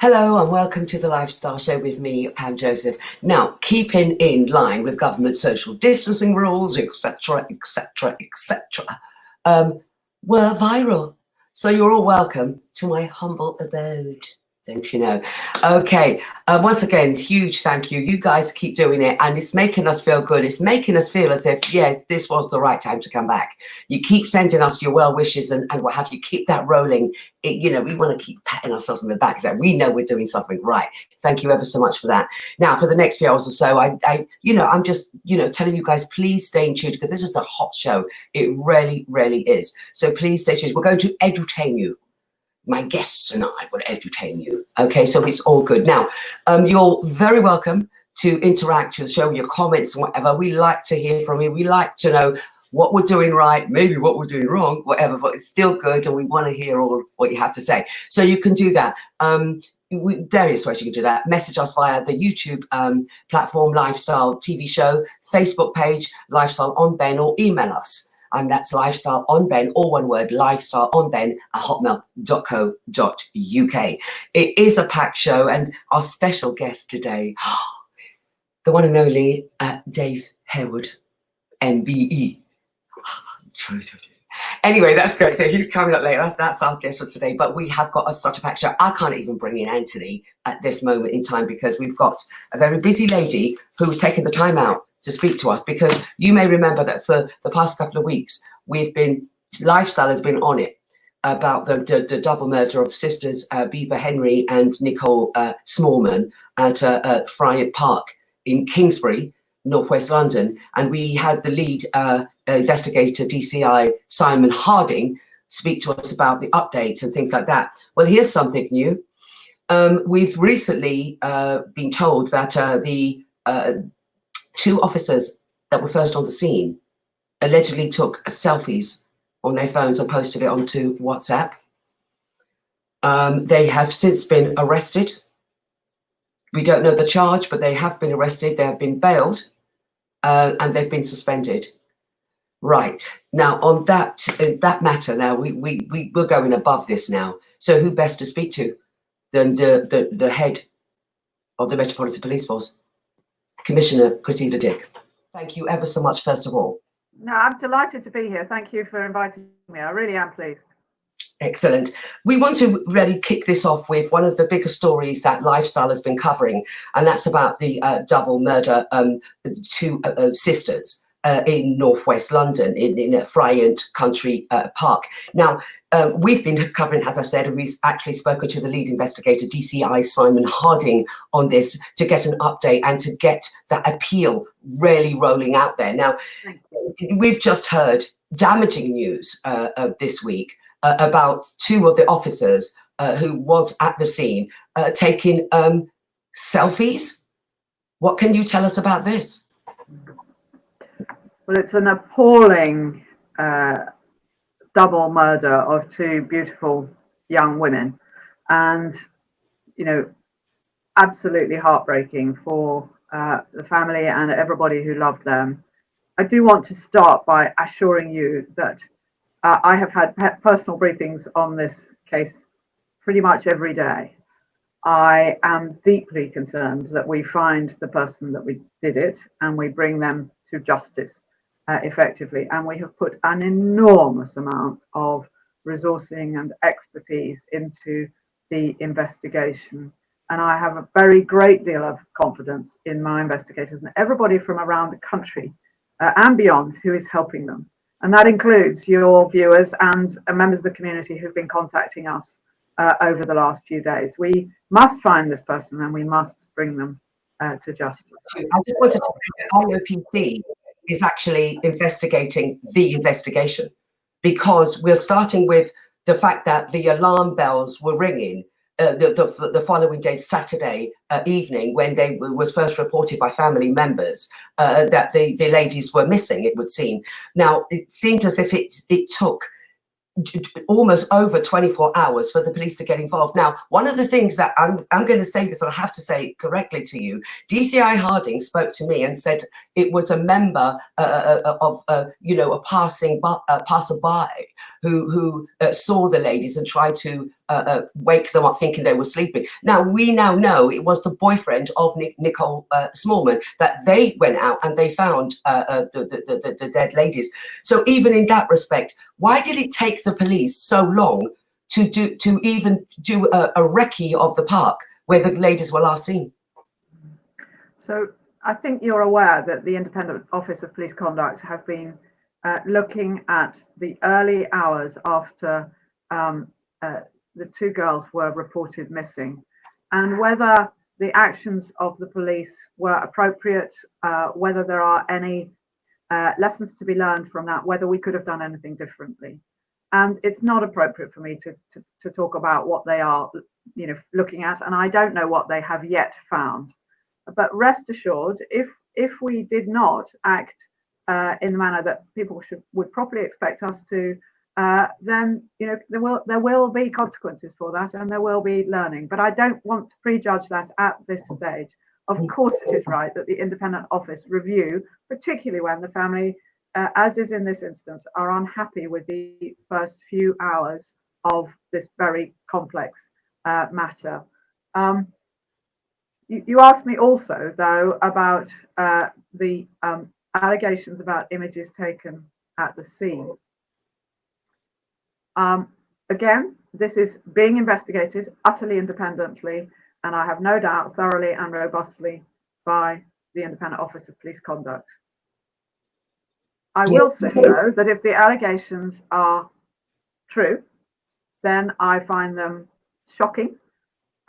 Hello and welcome to the Lifestyle Show with me, Pam Joseph. Now, keeping in line with government social distancing rules, etc., etc., etc., we're viral. So you're all welcome to my humble abode. Don't you know? Okay, once again, huge thank you. You guys keep doing it, and it's making us feel good. It's making us feel as if, yeah, this was the right time to come back. You keep sending us your well wishes and what have you. Keep that rolling. You know, we want to keep patting ourselves on the back so we know we're doing something right. Thank you ever so much for that. Now, for the next few hours or so, I'm just, telling you guys, please stay in tune because this is a hot show. It really, really is. So please stay tuned. We're going to entertain you. My guests and I will entertain you. Okay, so it's all good. Now, you're very welcome to interact with the show, your comments and whatever. We like to hear from you. We like to know what we're doing right, maybe what we're doing wrong, whatever, but it's still good and we want to hear all what you have to say. So you can do that. Various ways you can do that. Message us via the YouTube platform, Lifestyle TV show, Facebook page, Lifestyle on Ben, or email us. And that's lifestyleonben, all one word, lifestyleonben@hotmail.co.uk. It is a packed show, and our special guest today, the one and only Dave Harewood, MBE. Anyway, that's great. So he's coming up later. That's our guest for today. But we have got such a packed show. I can't even bring in Anthony at this moment in time because we've got a very busy lady who's taken the time out to speak to us, because you may remember that for the past couple of weeks, Lifestyle has been on it about the double murder of sisters Bieber Henry and Nicole Smallman at Friant Park in Kingsbury, northwest London. And we had the lead investigator, DCI Simon Harding, speak to us about the updates and things like that. Well, here's something new. We've recently been told that the two officers that were first on the scene allegedly took selfies on their phones and posted it onto WhatsApp. They have since been arrested. We don't know the charge, but they have been arrested. They have been bailed and they've been suspended. Right. Now, on that matter, now we're going above this now. So who best to speak to than the head of the Metropolitan Police Force? Commissioner Cressida Dick. Thank you ever so much, first of all. No, I'm delighted to be here. Thank you for inviting me. I really am pleased. Excellent. We want to really kick this off with one of the bigger stories that Lifestyle has been covering, and that's about the double murder two sisters in northwest London in Friant Country Park. Now, we've been covering, as I said, and we've actually spoken to the lead investigator, DCI Simon Harding, on this to get an update and to get that appeal really rolling out there. Now, we've just heard damaging news this week about two of the officers who was at the scene taking selfies. What can you tell us about this? Well, it's an appalling double murder of two beautiful young women, and absolutely heartbreaking for the family and everybody who loved them. I do want to start by assuring you that I have had personal briefings on this case pretty much every day. I am deeply concerned that we find the person that we did it and we bring them to justice effectively. And we have put an enormous amount of resourcing and expertise into the investigation. And I have a very great deal of confidence in my investigators and everybody from around the country and beyond who is helping them. And that includes your viewers and members of the community who've been contacting us over the last few days. We must find this person and we must bring them to justice. I just wanted to say that IOPC is actually investigating the investigation, because we're starting with the fact that the alarm bells were ringing the following day, Saturday evening, when they was first reported by family members that the ladies were missing, it would seem. Now, it seemed as if it took almost over 24 hours for the police to get involved. Now, one of the things that I'm going to say this, and I have to say correctly to you, DCI Harding spoke to me and said it was a member of a passerby who saw the ladies and tried to wake them up thinking they were sleeping. Now, we now know it was the boyfriend of Nicole Smallman that they went out and they found the dead ladies. So even in that respect, why did it take the police so long to even do a recce of the park where the ladies were last seen? So I think you're aware that the Independent Office of Police Conduct have been looking at the early hours after the two girls were reported missing, and whether the actions of the police were appropriate, whether there are any lessons to be learned from that, whether we could have done anything differently. And it's not appropriate for me to talk about what they are, looking at, and I don't know what they have yet found. But rest assured, if we did not act in the manner that people would properly expect us to, then there will be consequences for that, and there will be learning. But I don't want to prejudge that at this stage. Of course, it is right that the independent office review, particularly when the family, as is in this instance, are unhappy with the first few hours of this very complex matter. You asked me also, though, about the allegations about images taken at the scene. Again, this is being investigated utterly independently, and I have no doubt thoroughly and robustly by the Independent Office of Police Conduct. I will say, though, that if the allegations are true, then I find them shocking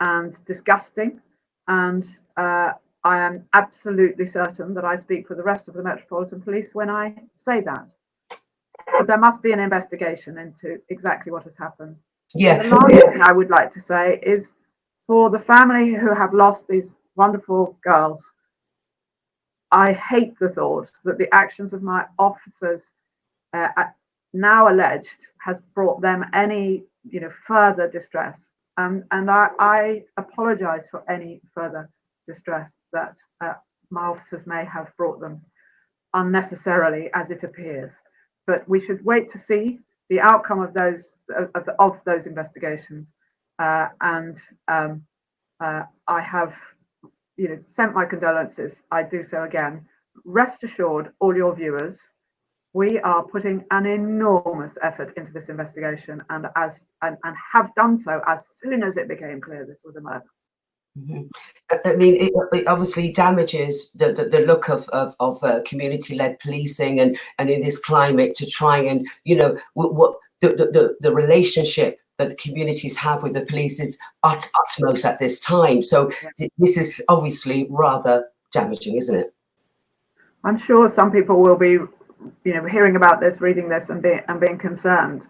and disgusting, and I am absolutely certain that I speak for the rest of the Metropolitan Police when I say that. But there must be an investigation into exactly what has happened. Yeah. And the last thing I would like to say is, for the family who have lost these wonderful girls, I hate the thought that the actions of my officers, now alleged, has brought them any further distress. And I apologise for any further distress that my officers may have brought them unnecessarily, as it appears. But we should wait to see the outcome of those investigations. And I have sent my condolences. I do so again. Rest assured, all your viewers, we are putting an enormous effort into this investigation, and have done so as soon as it became clear this was a murder. Mm-hmm. I mean, it obviously damages the look of community-led policing, and in this climate to try and what the relationship that the communities have with the police is utmost at this time. So this is obviously rather damaging, isn't it? I'm sure some people will be, hearing about this, reading this, and being concerned.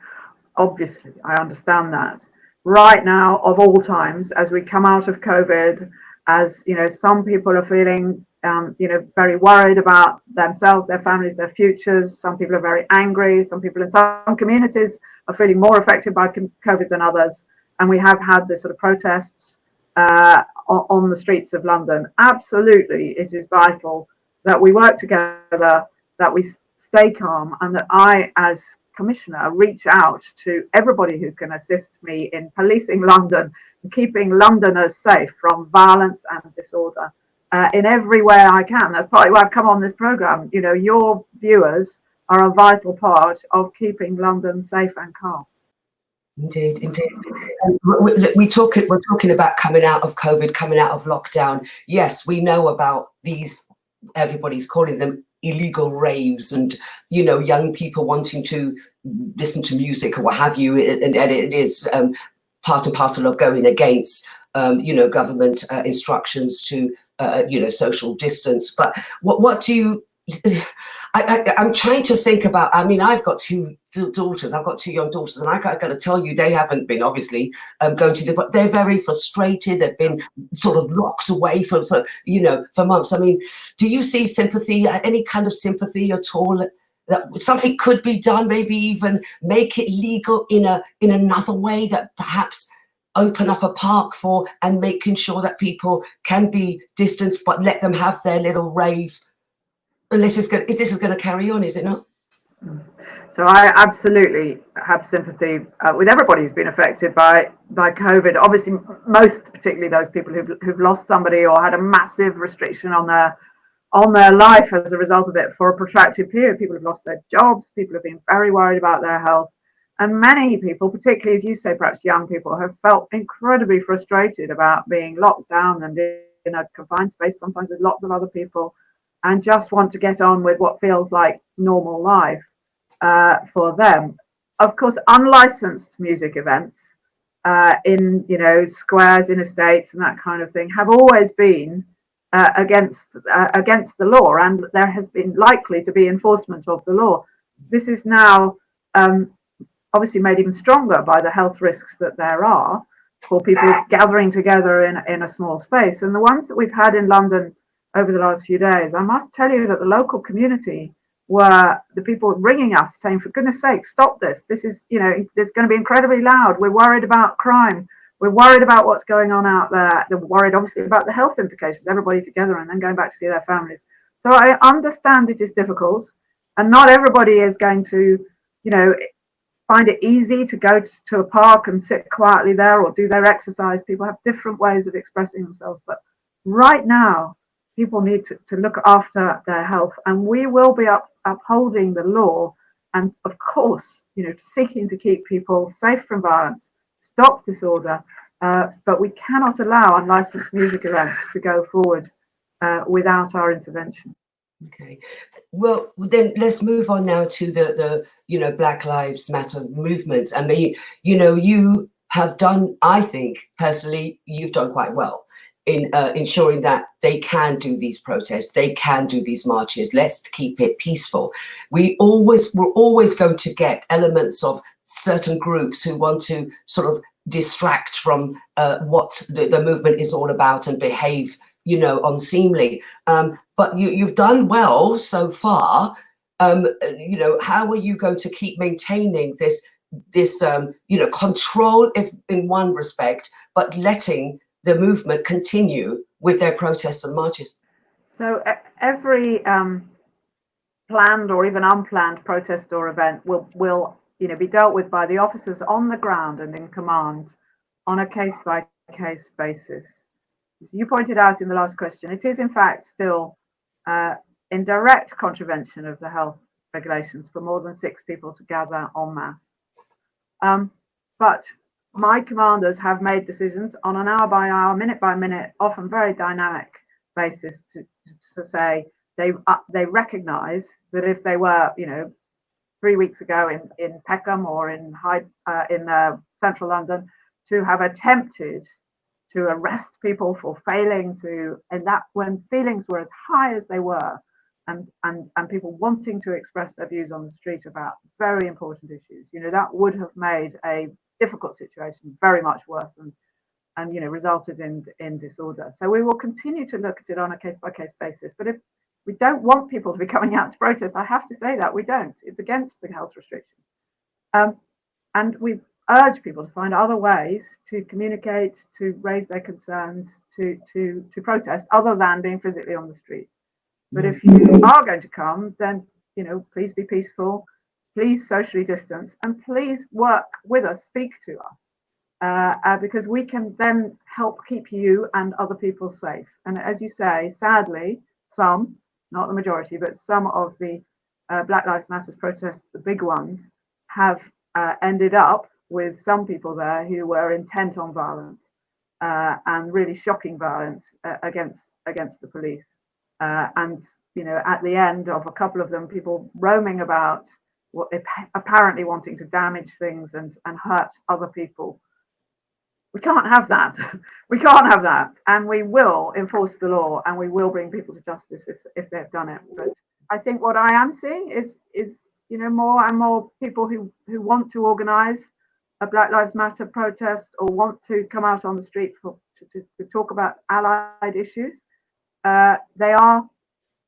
Obviously, I understand that. Right now, of all times, as we come out of COVID, as some people are feeling, very worried about themselves, their families, their futures. Some people are very angry. Some people in some communities are feeling more affected by COVID than others. And we have had this sort of protests on the streets of London. Absolutely, it is vital that we work together, that we stay calm, and that I, as Commissioner, reach out to everybody who can assist me in policing London and keeping Londoners safe from violence and disorder in every way I can. That's partly why I've come on this programme. Your viewers are a vital part of keeping London safe and calm. Indeed. We're talking about coming out of COVID, coming out of lockdown. Yes, we know about these, everybody's calling them illegal raves, and young people wanting to listen to music or what have you, and it is part and parcel of going against government instructions to social distance. But what do you I'm trying to think about, I've got two daughters, I've got two young daughters, and I got to tell you, they haven't been obviously going to but they're very frustrated. They've been sort of locked away for months. Do you see sympathy, any kind of sympathy at all, that something could be done, maybe even make it legal in another way, that perhaps open up a park for, and making sure that people can be distanced, but let them have their little rave? And this is going to carry on, is it not? So I absolutely have sympathy with everybody who's been affected by COVID. Obviously, most particularly those people who've lost somebody or had a massive restriction on their life as a result of it for a protracted period. People have lost their jobs. People have been very worried about their health. And many people, particularly, as you say, perhaps young people, have felt incredibly frustrated about being locked down and in a confined space, sometimes with lots of other people, and just want to get on with what feels like normal life for them. Of course, unlicensed music events in squares, in estates, and that kind of thing have always been against the law, and there has been likely to be enforcement of the law. This is now obviously made even stronger by the health risks that there are for people gathering together in a small space. And the ones that we've had in London over the last few days, I must tell you that the local community were the people ringing us saying, for goodness sake, stop this. This is, it's going to be incredibly loud. We're worried about crime. We're worried about what's going on out there. They're worried, obviously, about the health implications, everybody together and then going back to see their families. So I understand it is difficult, and not everybody is going to, find it easy to go to a park and sit quietly there or do their exercise. People have different ways of expressing themselves. But right now, people need to look after their health, and we will be upholding the law and, of course, seeking to keep people safe from violence, stop disorder, but we cannot allow unlicensed music events to go forward without our intervention. Okay, well then let's move on now to the Black Lives Matter movement. I mean, you have done, I think personally, you've done quite well in ensuring that they can do these protests, they can do these marches. Let's keep it peaceful. We're always going to get elements of certain groups who want to sort of distract from what the movement is all about and behave, unseemly. But you've done well so far. How are you going to keep maintaining this control, if in one respect, but letting the movement continue with their protests and marches? So every planned or even unplanned protest or event will be dealt with by the officers on the ground and in command on a case-by-case basis. As you pointed out in the last question, it is in fact still in direct contravention of the health regulations for more than 6 people to gather en masse. But my commanders have made decisions on an hour-by-hour, minute-by-minute, often very dynamic basis to say they recognise that if they were, 3 weeks ago in Peckham or in central London, to have attempted to arrest people for failing to, and that when feelings were as high as they were, and people wanting to express their views on the street about very important issues, that would have made a difficult situation very much worse and resulted in disorder. So we will continue to look at it on a case-by-case basis. But if we don't want people to be coming out to protest, I have to say that we don't. It's against the health restrictions. And we urge people to find other ways to communicate, to raise their concerns, to protest, other than being physically on the street. But if you are going to come, then please be peaceful, please socially distance, and please work with us, speak to us, because we can then help keep you and other people safe. And as you say, sadly, some, not the majority, but some of the Black Lives Matter protests, the big ones, have ended up with some people there who were intent on violence and really shocking violence against the police. And at the end of a couple of them, people roaming about, apparently wanting to damage things and hurt other people. We can't have that. We can't have that. And we will enforce the law, and we will bring people to justice if they've done it. But I think what I am seeing is more and more people who want to organise a Black Lives Matter protest or want to come out on the street to talk about allied issues. They are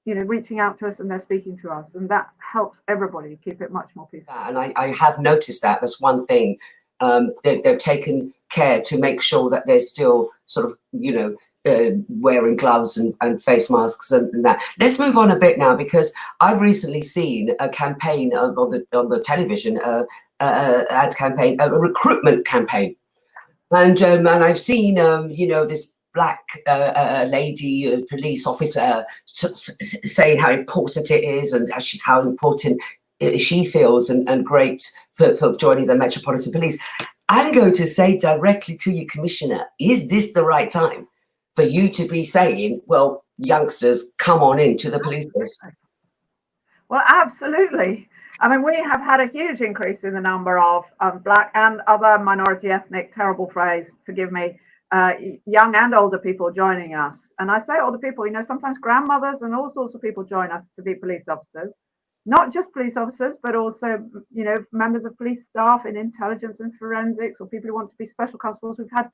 reaching out to us, and they're speaking to us, and that helps everybody keep it much more peaceful. And I have noticed that. That's one thing. They've taken care to make sure that there's still sort of, wearing gloves and face masks and that. Let's move on a bit now, because I've recently seen a campaign on the television, ad campaign, a recruitment campaign, and I've seen this black lady police officer saying how important it is and how important she feels and great for joining the Metropolitan Police. I'm going to say directly to you, Commissioner, is this the right time for you to be saying, well, youngsters, come on into the police force? Well, absolutely. I mean, we have had a huge increase in the number of black and other minority ethnic, terrible phrase, forgive me, young and older people joining us. And I say older people, sometimes grandmothers and all sorts of people join us to be police officers. Not just police officers, but also, members of police staff in intelligence and forensics, or people who want to be special constables. We've had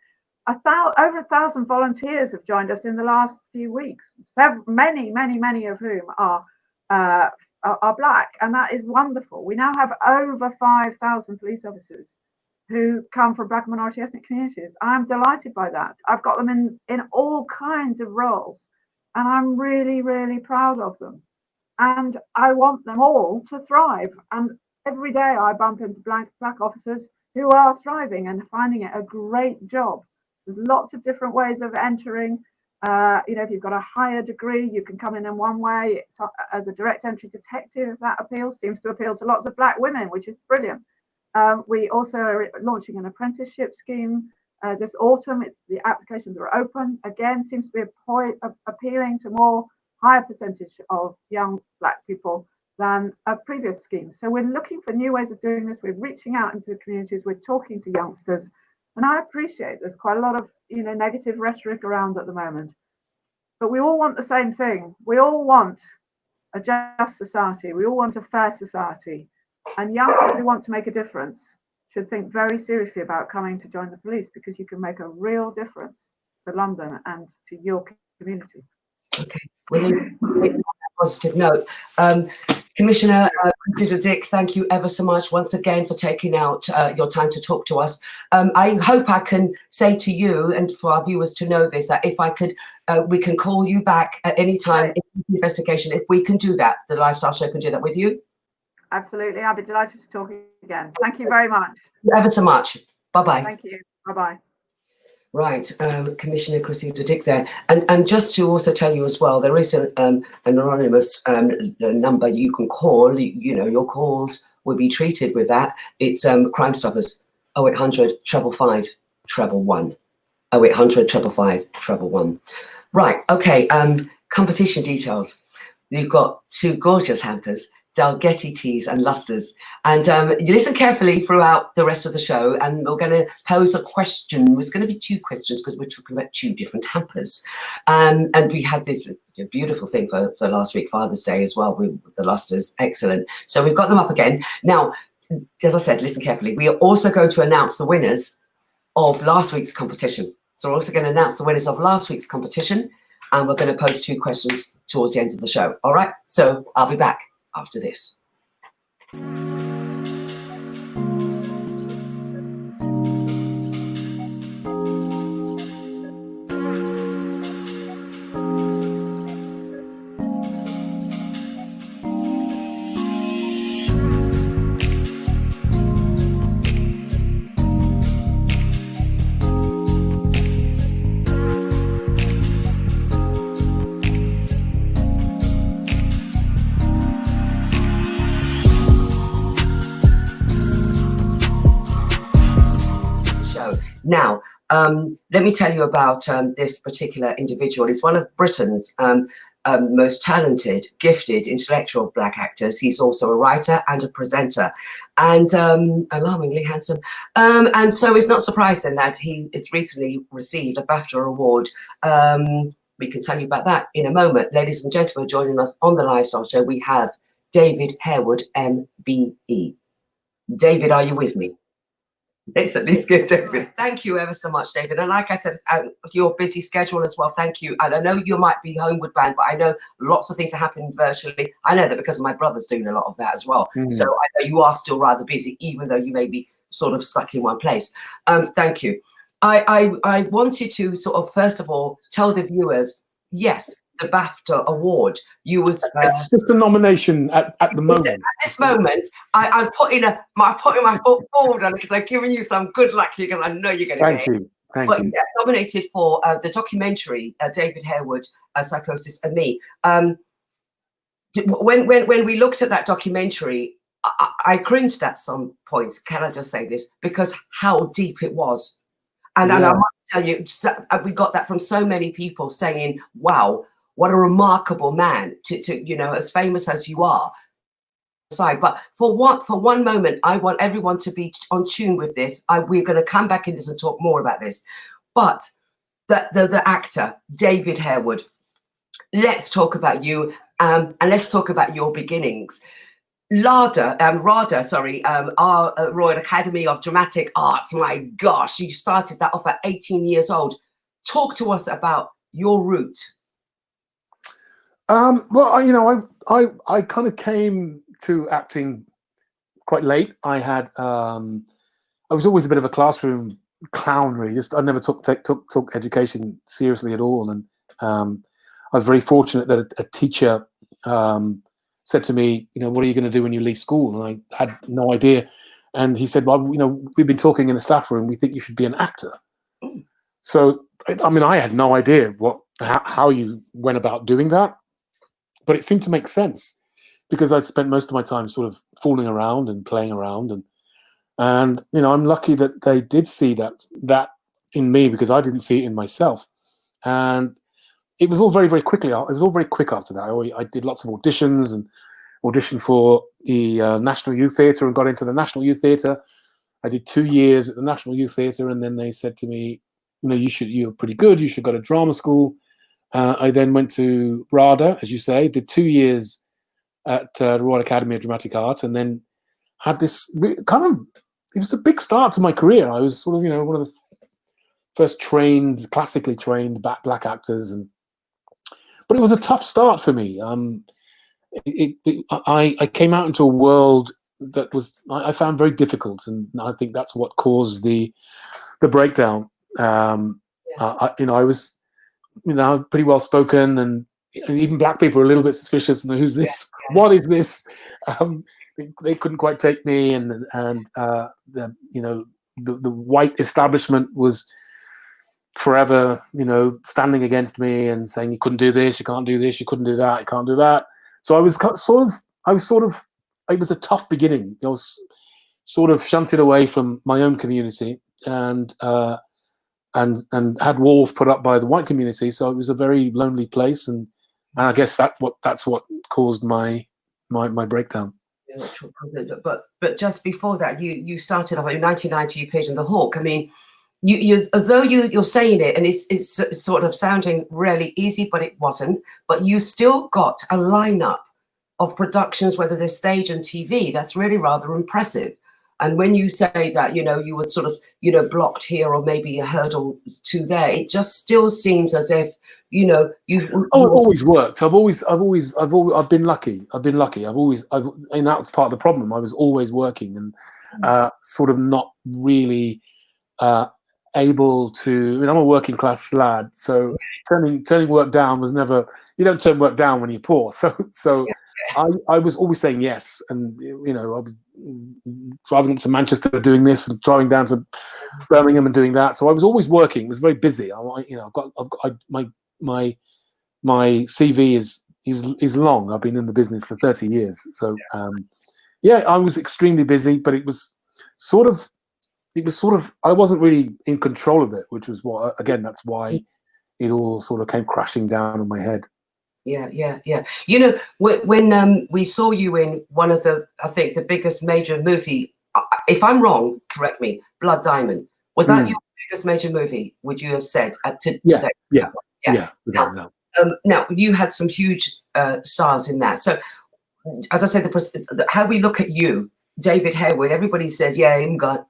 over 1,000 volunteers have joined us in the last few weeks. Many of whom are black, and that is wonderful. We now have over 5,000 police officers who come from black minority ethnic communities. I'm delighted by that. I've got them in all kinds of roles, and I'm really, really proud of them. And I want them all to thrive. And every day I bump into black officers who are thriving and finding it a great job. There's lots of different ways of entering. If you've got a higher degree, you can come in one way. It's as a direct entry detective, if that appeals, seems to appeal to lots of black women, which is brilliant. We also are launching an apprenticeship scheme this autumn. The applications are open. Again, seems to be appealing to more higher percentage of young black people than a previous scheme. So we're looking for new ways of doing this. We're reaching out into the communities. We're talking to youngsters. And I appreciate there's quite a lot of negative rhetoric around at the moment. But we all want the same thing. We all want a just society. We all want a fair society. And young people who want to make a difference should think very seriously about coming to join the police, because you can make a real difference to London and to your community. Okay, we need on that positive note. Commissioner Cressida Dick, thank you ever so much once again for taking out your time to talk to us. I hope I can say to you and for our viewers to know this, that if I could, we can call you back at any time in the investigation. If we can do that, the Lifestyle Show can do that with you. Absolutely, I'll be delighted to talk again. Thank you very much. Ever so much. Bye-bye. Thank you. Bye-bye. Right, Commissioner Cressida Dick there. And just to also tell you as well, there is an anonymous number you can call. Your calls will be treated with that. It's Crime Stoppers, 0800 555 111. 0800 555 111. Right, okay, competition details. You've got two gorgeous hampers, Dalgety teas and lustres, and you listen carefully throughout the rest of the show, and we're going to pose a question. There's going to be two questions because we're talking about two different hampers, and we had this beautiful thing for last week, Father's Day as well, with the lustres. Excellent. So we've got them up again now. As I said, listen carefully. We are also going to announce the winners of last week's competition. So we're also going to announce the winners of last week's competition, and we're going to pose two questions towards the end of the show. All right, so I'll be back after this. Now, let me tell you about this particular individual. He's one of Britain's most talented, gifted, intellectual black actors. He's also a writer and a presenter, and alarmingly handsome. And so it's not surprising that he has recently received a BAFTA award. We can tell you about that in a moment. Ladies and gentlemen, joining us on the Lifestyle Show, we have David Harewood, MBE. David, are you with me? It's at least good, David. Thank you ever so much, David. And like I said, your busy schedule as well. Thank you. And I know you might be homeward bound, but I know lots of things are happening virtually. I know that because my brother's doing a lot of that as well. So I know you are still rather busy, even though you may be sort of stuck in one place. Thank you. I wanted to sort of, first of all, tell the viewers, yes, the BAFTA award, you was... it's just a nomination at the moment. At this moment, I'm putting my foot forward on it because I've given you some good luck here because I know you're going to get it. Thank you. But yeah, nominated for the documentary, David Harewood, Psychosis and Me. When we looked at that documentary, I cringed at some points, can I just say this, because how deep it was. And I must tell you, we got that from so many people saying, wow, what a remarkable man to you know, as famous as you are. But for one moment, I want everyone to be on tune with this. We're going to come back in this and talk more about this. But the actor, David Harewood, let's talk about you, and let's talk about your beginnings. RADA, our Royal Academy of Dramatic Arts, my gosh, you started that off at 18 years old. Talk to us about your route. Well, you know, I kind of came to acting quite late. I was always a bit of a classroom clown, really. I never took education seriously at all, and I was very fortunate that a teacher said to me, you know, what are you going to do when you leave school? And I had no idea. And he said, well, you know, we've been talking in the staff room. We think you should be an actor. So, I mean, I had no idea how you went about doing that, but it seemed to make sense because I'd spent most of my time sort of fooling around and playing around, and you know, I'm lucky that they did see that in me because I didn't see it in myself, and it was all very, very quickly. It was all very quick after that. I did lots of auditions and auditioned for the National Youth Theatre and got into the National Youth Theatre. I did 2 years at the National Youth Theatre, and then they said to me, you know, you're pretty good. You should go to drama school. I then went to RADA, as you say, did 2 years at the Royal Academy of Dramatic Art, and then had this kind of, it was a big start to my career. I was sort of, you know, one of the first classically trained black actors, but it was a tough start for me. I came out into a world that I found very difficult, and I think that's what caused the breakdown. You know, I was, you know, pretty well spoken, and even black people were a little bit suspicious. And who's this? What is this? They couldn't quite take me, and you know, the white establishment was forever, you know, standing against me and saying you couldn't do this, you can't do this, you couldn't do that, you can't do that. So I was sort of. It was a tough beginning. I was sort of shunted away from my own community, and had walls put up by the white community. So it was a very lonely place, and I guess that's what caused my breakdown. But just before that, you started off in 1990. You appeared in The Hawk. I mean, you as though you're saying it, and it's sort of sounding really easy, but it wasn't. But you still got a lineup of productions, whether they're stage and TV. That's really rather impressive. And when you say that, you know, you were sort of, you know, blocked here or maybe a hurdle to there, it just still seems as if, you know, it always worked. I've been lucky. And that was part of the problem. I was always working and sort of not really able to. I mean, I'm a working class lad, so turning work down was never. You don't turn work down when you're poor. So. I was always saying yes, and you know, I was driving up to Manchester doing this, and driving down to Birmingham and doing that. So I was always working. It was very busy. My CV is long. I've been in the business for 30 years. So yeah, I was extremely busy, but it was sort of I wasn't really in control of it, which was that's why it all sort of came crashing down on my head. Yeah. You know, when we saw you in one of I think the biggest major movie, if I'm wrong, correct me, Blood Diamond. Was that your biggest major movie, would you have said? Yeah. Now, you had some huge stars in that. So, as I said, how we look at you, David Harewood, everybody says, yeah,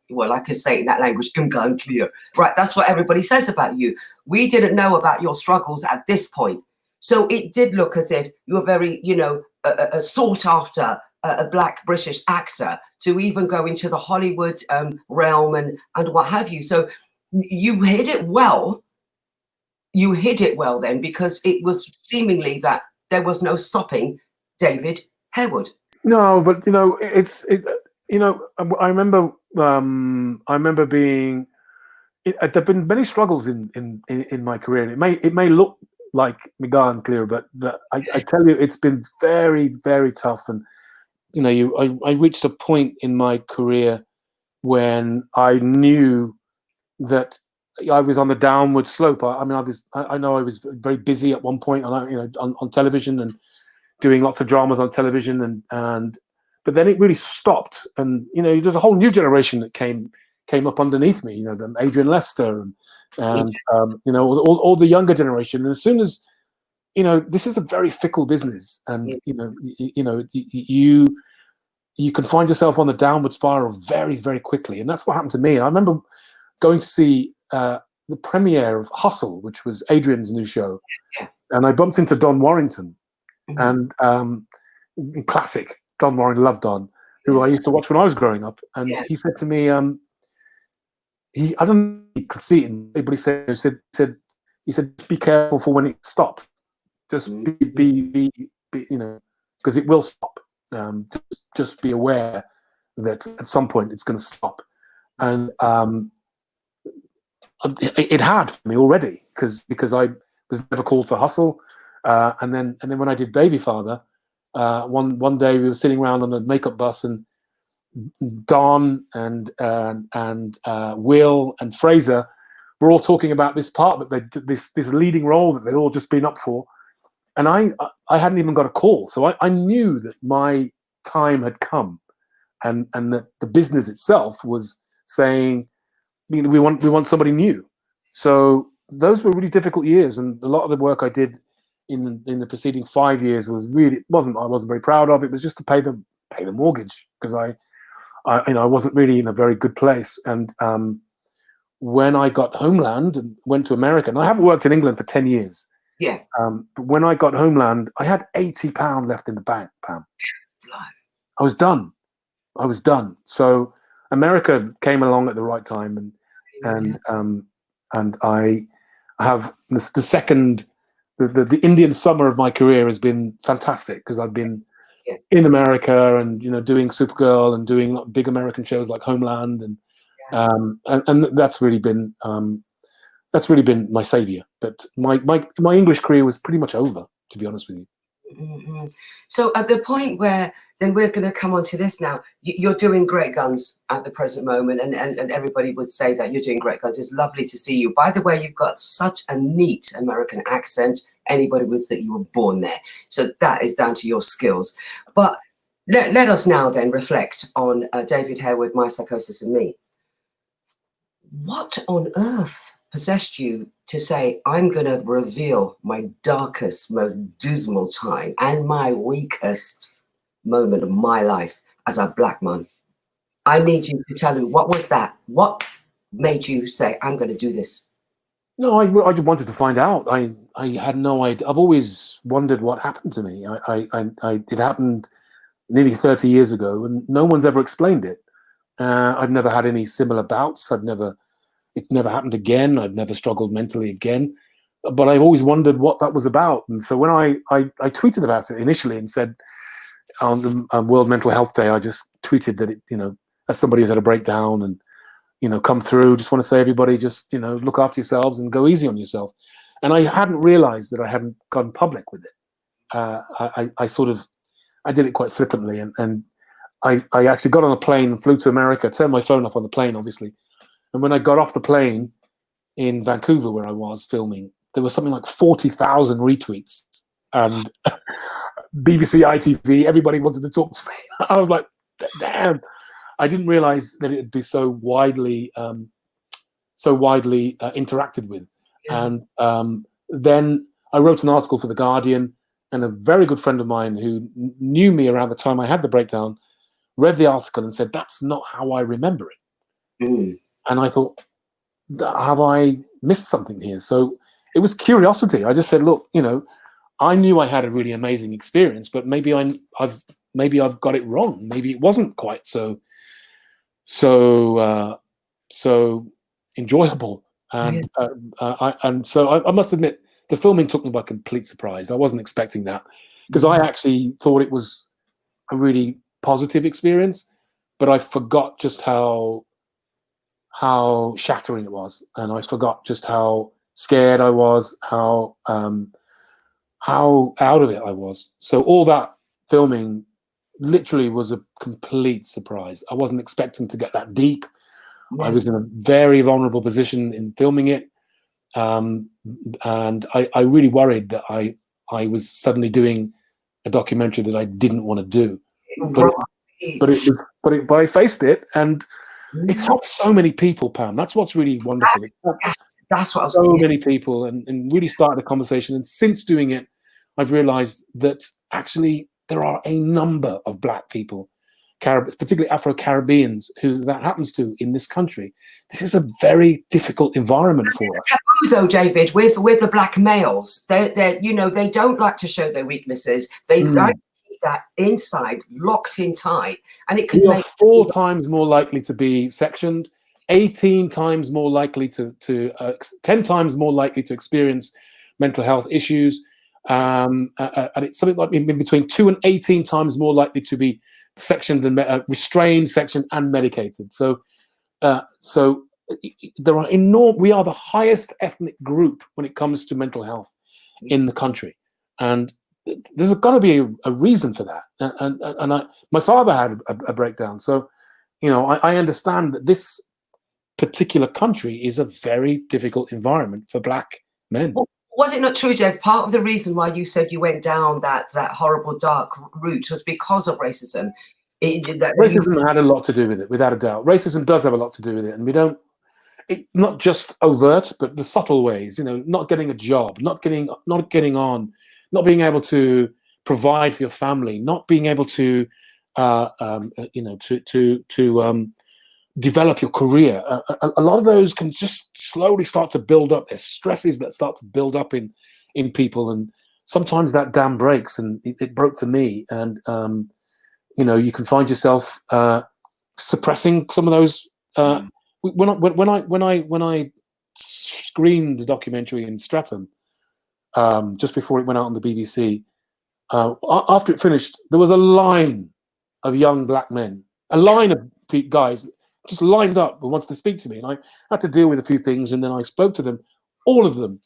well, I could say in that language, clear. Right, that's what everybody says about you. We didn't know about your struggles at this point. So it did look as if you were very, you know, a sought after a black British actor to even go into the Hollywood realm and what have you. So you hid it well. You hid it well then, because it was seemingly that there was no stopping David Harewood. No, but you know, you know, I remember being. There've been many struggles in my career, and it may look like Megar and clear, but I tell you, it's been very, very tough. And you know, I reached a point in my career when I knew that I was on the downward slope. I mean, I know I was very busy at one point, on television and doing lots of dramas on television, but then it really stopped. And you know, there's a whole new generation that came up underneath me. You know, Adrian Lester and you know, all the younger generation. And as soon as, you know, this is a very fickle business, and you can find yourself on the downward spiral very, very quickly. And that's what happened to me. I remember going to see the premiere of Hustle, which was Adrian's new show, and I bumped into Don Warrington, and classic Don Warrington, loved Don, who I used to watch when I was growing up, and he said to me, I don't know if you could see it, but he said, be careful for when it stops. Just be you know, because it will stop. Just be aware that at some point it's going to stop. And it had for me already, because I was never called for Hustle, and then when I did Baby Father, one day we were sitting around on the makeup bus, and Don and Will and Fraser were all talking about this part that this leading role that they'd all just been up for, and I hadn't even got a call, so I knew that my time had come, and that the business itself was saying, you know, we want somebody new. So those were really difficult years, and a lot of the work I did in the preceding 5 years was really I wasn't very proud of. It was just to pay the mortgage, because I wasn't really in a very good place. And when I got Homeland and went to America, and I haven't worked in England for 10 years. Yeah. But when I got Homeland, I had £80 left in the bank, Pam. I was done. So America came along at the right time, and I have the second. The Indian summer of my career has been fantastic, because I've been in America, and you know, doing Supergirl and doing big American shows like Homeland, and that's really been my savior. But my English career was pretty much over, to be honest with you. So at the point where, then we're going to come on to this now, you're doing Great Guns at the present moment, and everybody would say that you're doing Great Guns. It's lovely to see you. By the way, you've got such a neat American accent. Anybody would think you were born there. So that is down to your skills. But let us now then reflect on David Harewood, My Psychosis and Me. What on earth possessed you to say, I'm going to reveal my darkest, most dismal time and my weakest moment of my life as a black man? I need you to tell me, what was that? What made you say, I'm going to do this? No, I just wanted to find out. I had no idea. I've always wondered what happened to me. It happened nearly 30 years ago, and no one's ever explained it. I've never had any similar bouts. It's never happened again. I've never struggled mentally again. But I've always wondered what that was about. And so when I tweeted about it initially and said, on the World Mental Health Day, I just tweeted that, you know, as somebody who's had a breakdown and, you know, come through, just want to say, everybody, just, you know, look after yourselves and go easy on yourself. And I hadn't realized that I hadn't gone public with it. I did it quite flippantly, and I actually got on a plane and flew to America, turned my phone off on the plane, obviously. And when I got off the plane in Vancouver, where I was filming, there was something like 40,000 retweets, and BBC, ITV, everybody wanted to talk to me. I was like, damn. I didn't realize that it would be so widely interacted with. Yeah. And then I wrote an article for The Guardian, and a very good friend of mine who knew me around the time I had the breakdown read the article and said, that's not how I remember it. Mm. And I thought, have I missed something here? So it was curiosity. I just said, look, you know, I knew I had a really amazing experience, but maybe I've got it wrong. Maybe it wasn't quite so enjoyable. And I must admit, the filming took me by complete surprise. I wasn't expecting that, because I actually thought it was a really positive experience, but I forgot just how shattering it was, and I forgot just how scared I was, how out of it I was. So all that filming literally was a complete surprise. I wasn't expecting to get that deep. I was in a very vulnerable position in filming it, and I really worried that I was suddenly doing a documentary that I didn't want to do. But I faced it, and it's helped so many people, Pam. That's what's really wonderful. That's what I was so many people, and really started a conversation. And since doing it, I've realized that actually there are a number of Black people, particularly Afro-Caribbeans, who that happens to in this country. This is a very difficult environment for us. Taboo, though, David, with the Black males, they they don't like to show their weaknesses. They like to keep that inside, locked in tight, and it can We are make 4 times more likely to be sectioned, 18 times more likely to 10 times more likely to experience mental health issues. And it's something like in between 2 and 18 times more likely to be sectioned and restrained, sectioned, and medicated. So there are we are the highest ethnic group when it comes to mental health in the country, and there's got to be a reason for that. And my father had a breakdown, so I understand that this particular country is a very difficult environment for Black men. Well, was it not true, Jeff? Part of the reason why you said you went down that horrible dark route was because of racism. Racism had a lot to do with it, without a doubt. Racism does have a lot to do with it, and it's not just overt, but the subtle ways. Not getting a job, not getting on, not being able to provide for your family, not being able to develop your career. A lot of those can just slowly start to build up. There's stresses that start to build up in people, and sometimes that dam breaks, and it broke for me. And you can find yourself suppressing some of those. When I screened the documentary in Streatham, just before it went out on the BBC, after it finished, there was a line of young Black men, a line of guys just lined up and wanted to speak to me, and I had to deal with a few things, and then I spoke to them. All of them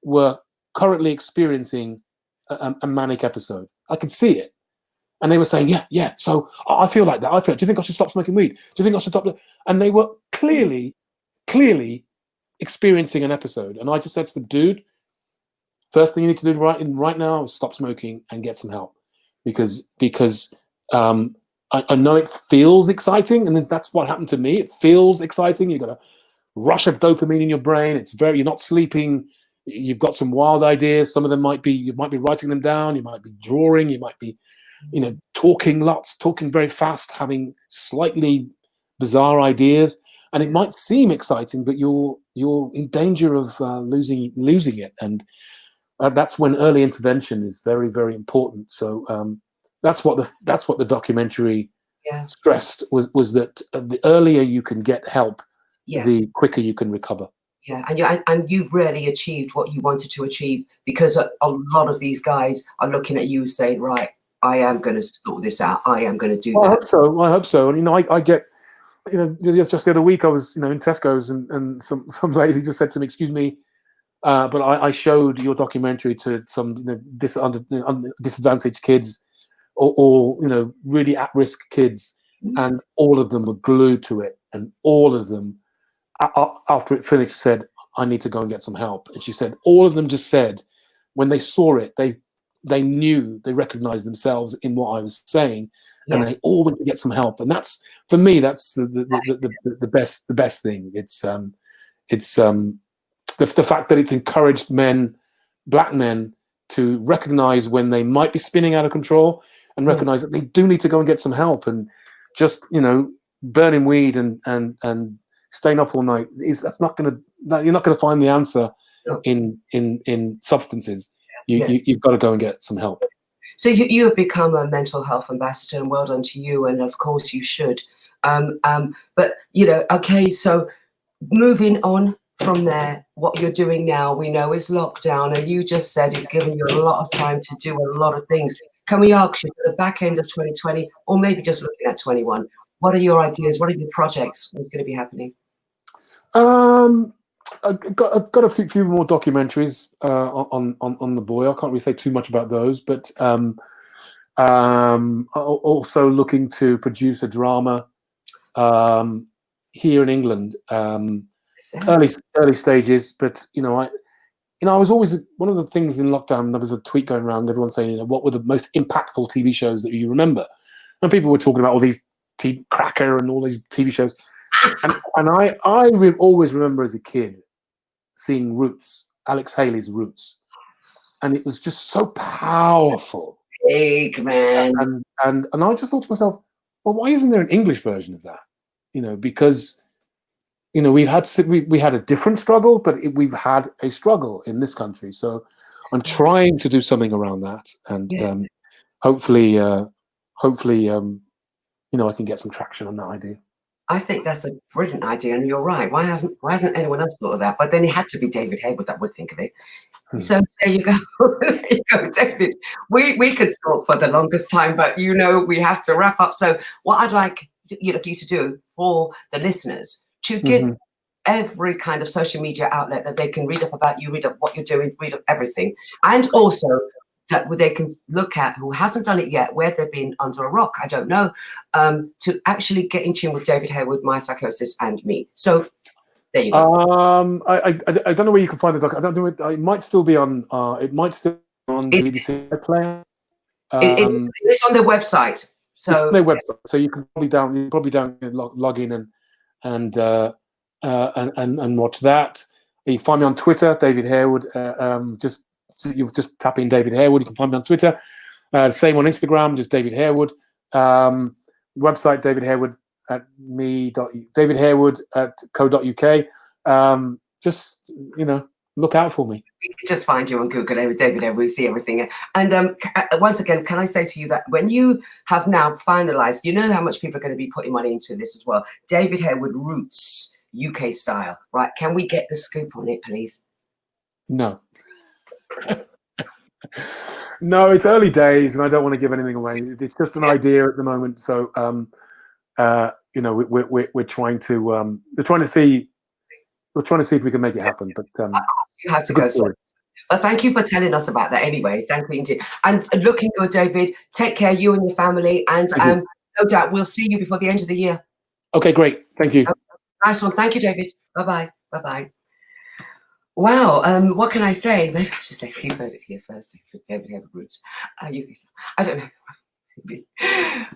were currently experiencing a manic episode. I could see it, and they were saying, yeah, so I feel like that. Do you think I should stop smoking weed? Do you think I should stop? And they were clearly experiencing an episode, and I just said to them, dude, first thing you need to do right now is stop smoking and get some help, because I know it feels exciting, and that's what happened to me. It feels exciting. You've got a rush of dopamine in your brain. You're not sleeping. You've got some wild ideas. Some of them you might be writing them down. You might be drawing. You might be, talking lots, talking very fast, having slightly bizarre ideas. And it might seem exciting, but you're in danger of losing it. And that's when early intervention is very, very important. So that's what the documentary stressed was that the earlier you can get help, the quicker you can recover. Yeah, and you've really achieved what you wanted to achieve, because a lot of these guys are looking at you saying, right, I am going to sort this out. I am going to do that. I hope so. And I get, just the other week I was in Tesco's, and some lady just said to me, "Excuse me, but I showed your documentary to some disadvantaged kids, or really at-risk kids, and all of them were glued to it, and all of them, after it finished, said, I need to go and get some help." And she said all of them just said, when they saw it, they knew, they recognized themselves in what I was saying, and they all went to get some help. And that's, for me, that's the best thing. It's the fact that it's encouraged Black men, to recognize when they might be spinning out of control, and recognize that they do need to go and get some help. And just burning weed and staying up all night you're not going to find the answer in substances. You've got to go and get some help. So you have become a mental health ambassador, and well done to you. And of course you should. But okay, so moving on from there, what you're doing now, we know is lockdown, and you just said it's given you a lot of time to do a lot of things. Can we ask you, for the back end of 2020, or maybe just looking at 21, what are your ideas? What are your projects? What's going to be happening? I've got a few more documentaries on the boy. I can't really say too much about those, but also looking to produce a drama here in England. Early stages, but I was always, one of the things in lockdown, there was a tweet going around, everyone saying, what were the most impactful TV shows that you remember? And people were talking about all these Cracker and all these TV shows. And I always remember as a kid seeing Roots, Alex Haley's Roots. And it was just so powerful. Big man. And I just thought to myself, well, why isn't there an English version of that? Because we had a different struggle, but we've had a struggle in this country. So I'm trying to do something around that, and hopefully, I can get some traction on that idea. I think that's a brilliant idea, and you're right. Why hasn't anyone else thought of that? But then it had to be David Harewood that would think of it. So there you go. There you go, David. We could talk for the longest time, but we have to wrap up. So what I'd like for you to do for the listeners, to give every kind of social media outlet that they can read up about you, read up what you're doing, read up everything, and also that they can look at, who hasn't done it yet, where they've been under a rock, I don't know, to actually get in tune with David Harewood, My Psychosis, and me. So there you go. I don't know where you can find the doc. I don't know. It might still be on. It might still be on BBC Player. It's on their website. So it's on their website. So you can probably log in and watch that. You can find me on Twitter, David Harewood. You've just tap in David Harewood. You can find me on Twitter. Same on Instagram, just David Harewood. Website David Harewood at davidharewood.co.uk. Just look out for me. You can just find you on Google with David Harewood. We see everything. And once again, can I say to you that when you have now finalized, you know how much people are going to be putting money into this as well. David Harewood Roots UK style, right? Can we get the scoop on it, please? No. No, it's early days, and I don't want to give anything away. It's just an idea at the moment. So, we're trying to see if we can make it happen. But you have to go. Well, thank you for telling us about that. Anyway, thank you indeed. And looking good, David. Take care, you and your family, and no doubt we'll see you before the end of the year. Okay, great. Thank you. Nice one. Thank you, David. Bye bye. Bye bye. Wow, what can I say? Maybe I should say you heard it here first. David Harewood Roots. I don't know.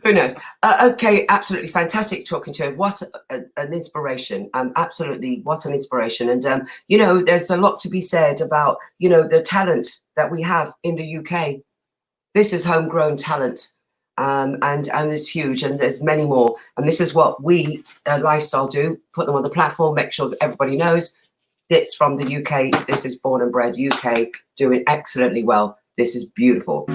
Who knows? Okay, absolutely fantastic talking to him. What an inspiration. Absolutely, what an inspiration. And, there's a lot to be said about, the talent that we have in the UK. This is homegrown talent. And it's huge, and there's many more. And this is what we, Lifestyle, do. Put them on the platform, make sure that everybody knows. It's from the UK. This is born and bred UK, doing excellently well. This is beautiful.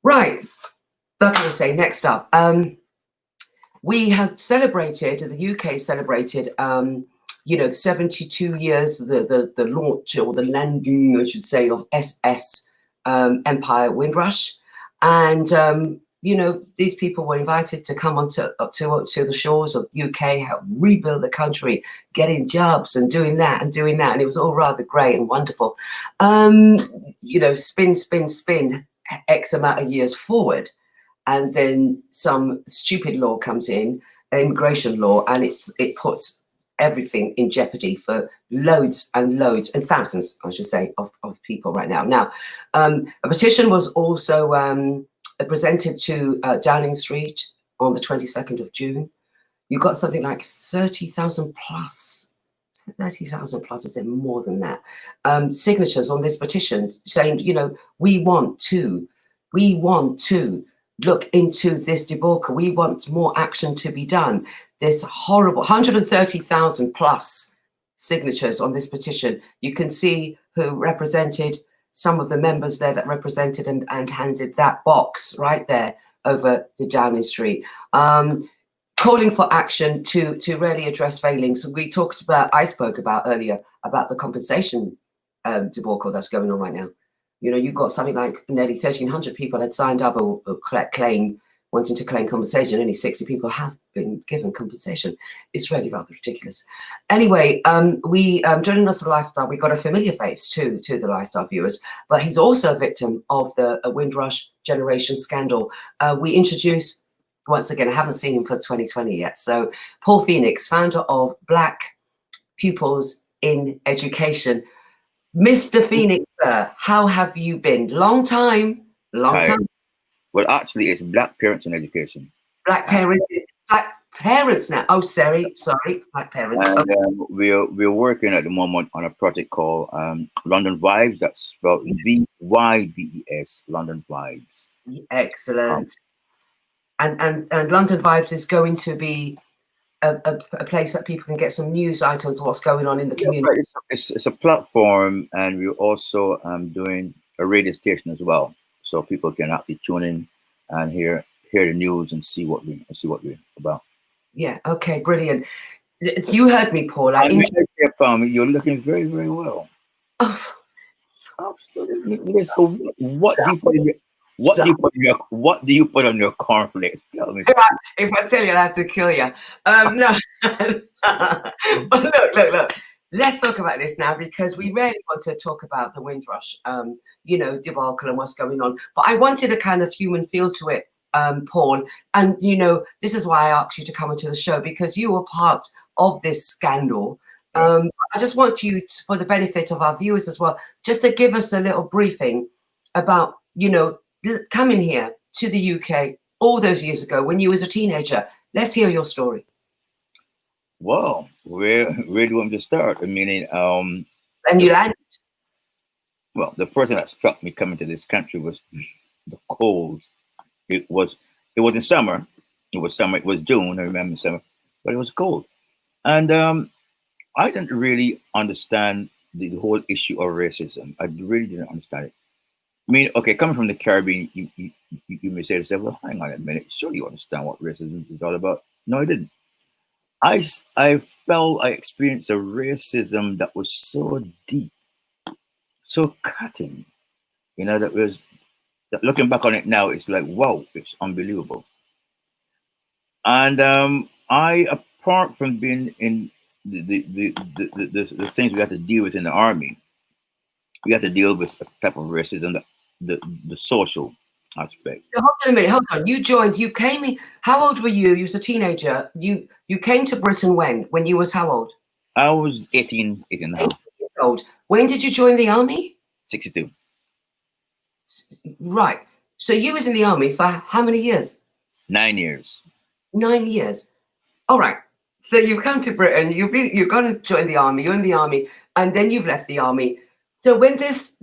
Right, what can I say? Next up, we have celebrated, the UK celebrated, 72 years, the launch or the landing, I should say, of SS Empire Windrush. And, these people were invited to come onto the shores of UK, help rebuild the country, getting jobs and doing that. And it was all rather great and wonderful. Spin X amount of years forward, and then some stupid law comes in, immigration law, and it puts everything in jeopardy for loads and thousands, I should say, of people right now. Now, a petition was also presented to Downing Street on the 22nd of June. You got something like 30,000 plus. 30,000 plus, is there more than that? Signatures on this petition saying, you know, we want to look into this debacle. We want more action to be done. This horrible 130,000 plus signatures on this petition. You can see who represented, some of the members there that represented and handed that box right there over the Downing Street. Calling for action to really address failings. I spoke about earlier about the compensation debacle that's going on right now. You know, you've got something like nearly 1,300 people had signed up or wanting to claim compensation. Only 60 people have been given compensation. It's really rather ridiculous. Anyway, joining us at Lifestyle, we got a familiar face to the Lifestyle viewers, but he's also a victim of the Windrush generation scandal. We introduce, once again, I haven't seen him for 2020 yet. So Paul Phoenix, founder of Black Pupils in Education. Mr. Phoenix, sir, how have you been? Long time. Hi. Well, actually, it's Black Parents in Education. Black parents now. Oh, sorry, Black parents. And Okay. we're working at the moment on a project called London Vibes. That's spelled VYBES, London Vibes. Excellent. And London Vibes is going to be a place that people can get some news items of what's going on in the community. It's a platform, and we're also doing a radio station as well, so people can actually tune in and hear the news and see what we're about. Yeah. Okay. Brilliant. You heard me, Paul. You're looking very, very well. Oh. Absolutely. So what do you put on your cornflakes? Tell me. If I tell you, I'll have to kill you. No. But look. Let's talk about this now, because we really want to talk about the Windrush, debacle and what's going on. But I wanted a kind of human feel to it, Paul. And, this is why I asked you to come into the show, because you were part of this scandal. I just want you, for the benefit of our viewers as well, just to give us a little briefing about, coming here to the UK all those years ago when you was a teenager. Let's hear your story. Well, where do you want me to start? I mean, and you landed. Well, the first thing that struck me coming to this country was the cold. It was in summer. It was summer. It was June. I remember summer, but it was cold, and I didn't really understand the whole issue of racism. I really didn't understand it. I mean, okay, coming from the Caribbean, you may say to yourself, well, hang on a minute, sure you understand what racism is all about. No, I didn't. I experienced a racism that was so deep, so cutting, that looking back on it now, it's like, wow, it's unbelievable. And apart from being in the things we had to deal with in the army, we had to deal with a type of racism, the social aspect. So hold on a minute, hold on. You came in, how old were you? You was a teenager. You came to Britain when you was how old? I was 18 and a half. 18 years old. When did you join the army? 62. Right. So you was in the army for how many years? 9 years. 9 years. All right. So you've come to Britain, you're going to join the army, you're in the army, and then you've left the army. So when this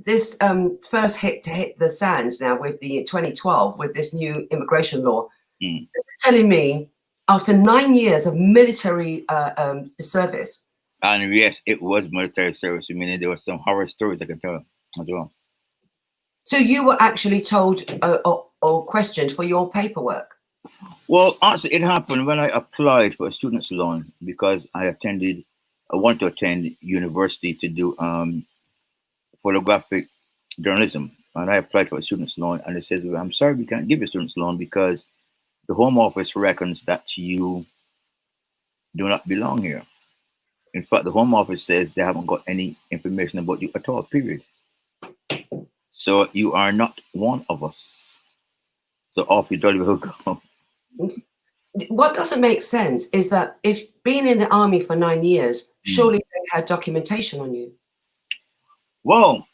first hit the sand now with the 2012, with this new immigration law, you're telling me after 9 years of military service. And yes, it was military service. I mean, there were some horror stories I can tell as well. So you were actually told or questioned for your paperwork? Well, actually, it happened when I applied for a student's loan, because I wanted to attend university to do photographic journalism, and I applied for a student's loan, and it says, well, I'm sorry, we can't give you a student's loan because the Home Office reckons that you do not belong here. In fact, the Home Office says they haven't got any information about you at all, period. So you are not one of us. So off you jolly will go. What doesn't make sense is that if being in the army for 9 years, surely they had documentation on you. Well,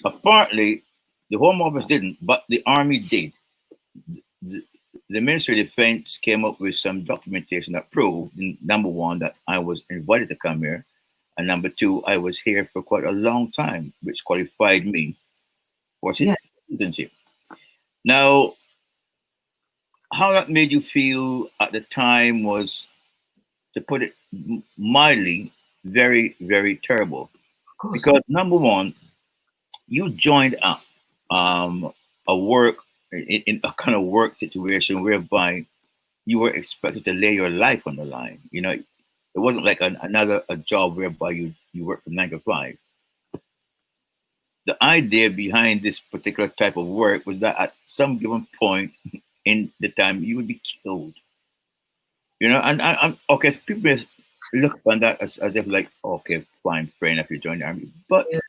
apparently the Home Office didn't, but the army did. the Ministry of Defense came up with some documentation that proved, number one, that I was invited to come here, and number two, I was here for quite a long time, which qualified me for Yeah. citizenship. Now, how that made you feel at the time was, to put it mildly, very, very terrible. Of course. Because number one, you joined up a work in a kind of work situation whereby you were expected to lay your life on the line. You know, it wasn't like another job whereby you work from 9 to 5. The idea behind this particular type of work was that at some given point in the time you would be killed. You know, and I'm okay. People just look upon that as if like, okay, fine, fair enough, you join the army, but Yeah.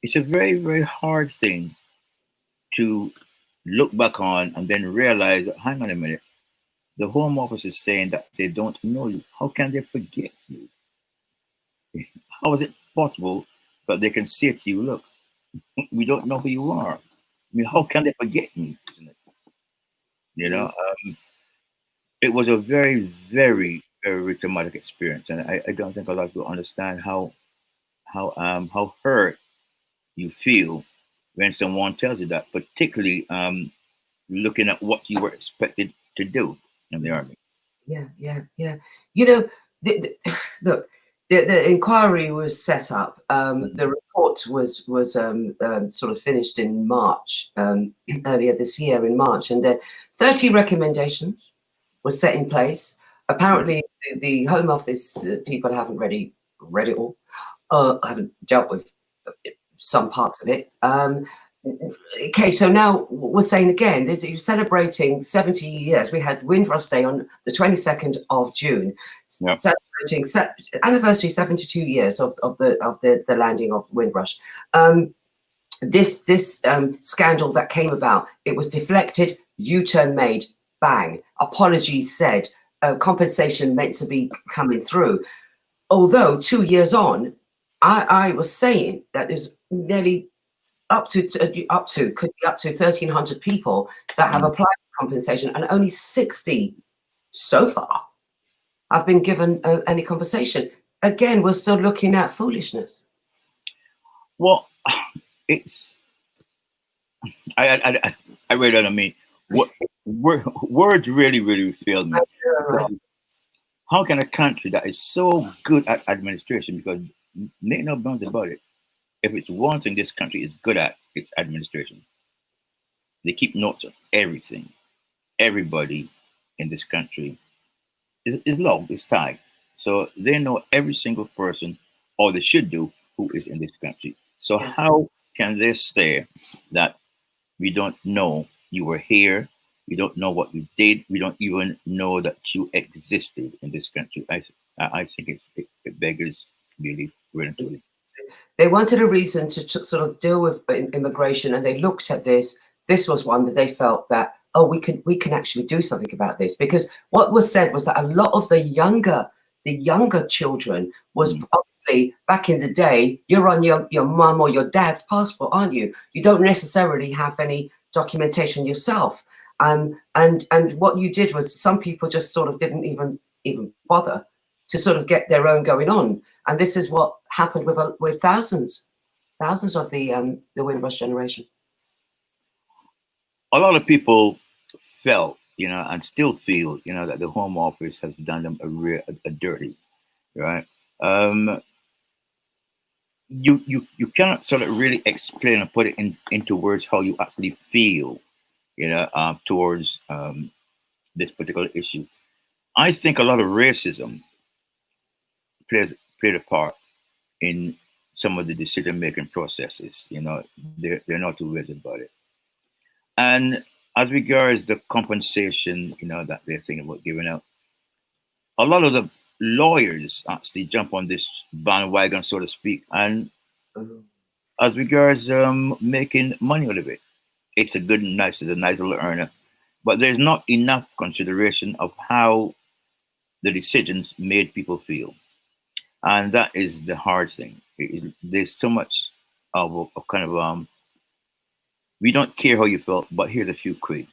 it's a very, very hard thing to look back on and then realize that, hang on a minute, the Home Office is saying that they don't know you. How can they forget you? How is it possible that they can say to you, look, we don't know who you are? I mean, how can they forget me? Isn't it? You know, it was a very, very, very traumatic experience, and I don't think a lot of people understand how hurt you feel when someone tells you that, particularly looking at what you were expected to do in the army. Yeah, yeah, yeah. You know, look, the inquiry was set up. The report was sort of finished in March, earlier this year in March, and 30 recommendations were set in place. Apparently, the Home Office people haven't read it all. Haven't dealt with some parts of it. Okay, so now we're saying again, you're celebrating 70 years. We had Windrush Day on the 22nd of June, Yep. celebrating anniversary 72 years of the landing of Windrush. This scandal that came about, it was deflected, U-turn made, bang, apologies said, compensation meant to be coming through. Although 2 years on, I was saying that there's nearly up to could be up to 1,300 people that have applied for compensation, and only 60 so far have been given any compensation. Again, we're still looking at foolishness. Well, it's I really don't mean what words really fail me. How can a country that is so good at administration, because make no bones about it, if it's one thing this country is good at, it's administration. They keep notes of everything. Everybody in this country is logged, is tagged. So they know every single person, or they should do, who is in this country. So how can they say that we don't know you were here, we don't know what you did, we don't even know that you existed in this country? I think it beggars belief, really, truly. They wanted a reason to sort of deal with immigration, and they looked at this. This was one that they felt that, oh, we can actually do something about this, because what was said was that a lot of the younger children was obviously, back in the day, you're on your mum or your dad's passport, aren't you? You don't necessarily have any documentation yourself. And what you did was, some people just sort of didn't even bother to sort of get their own going on. And this is what happened with thousands of the Windrush generation. A lot of people felt, and still feel, that the Home Office has done them a dirty, right? You cannot sort of really explain and put it into words how you actually feel, towards this particular issue. I think a lot of racism played a part in some of the decision-making processes. They're not too worried about it. And as regards the compensation, that they're thinking about giving out, a lot of the lawyers actually jump on this bandwagon, so to speak, and as regards making money out of it, it's a nice little earner, but there's not enough consideration of how the decisions made people feel, and that is the hard thing. There's so much of a kind of we don't care how you felt, but here's a few quid.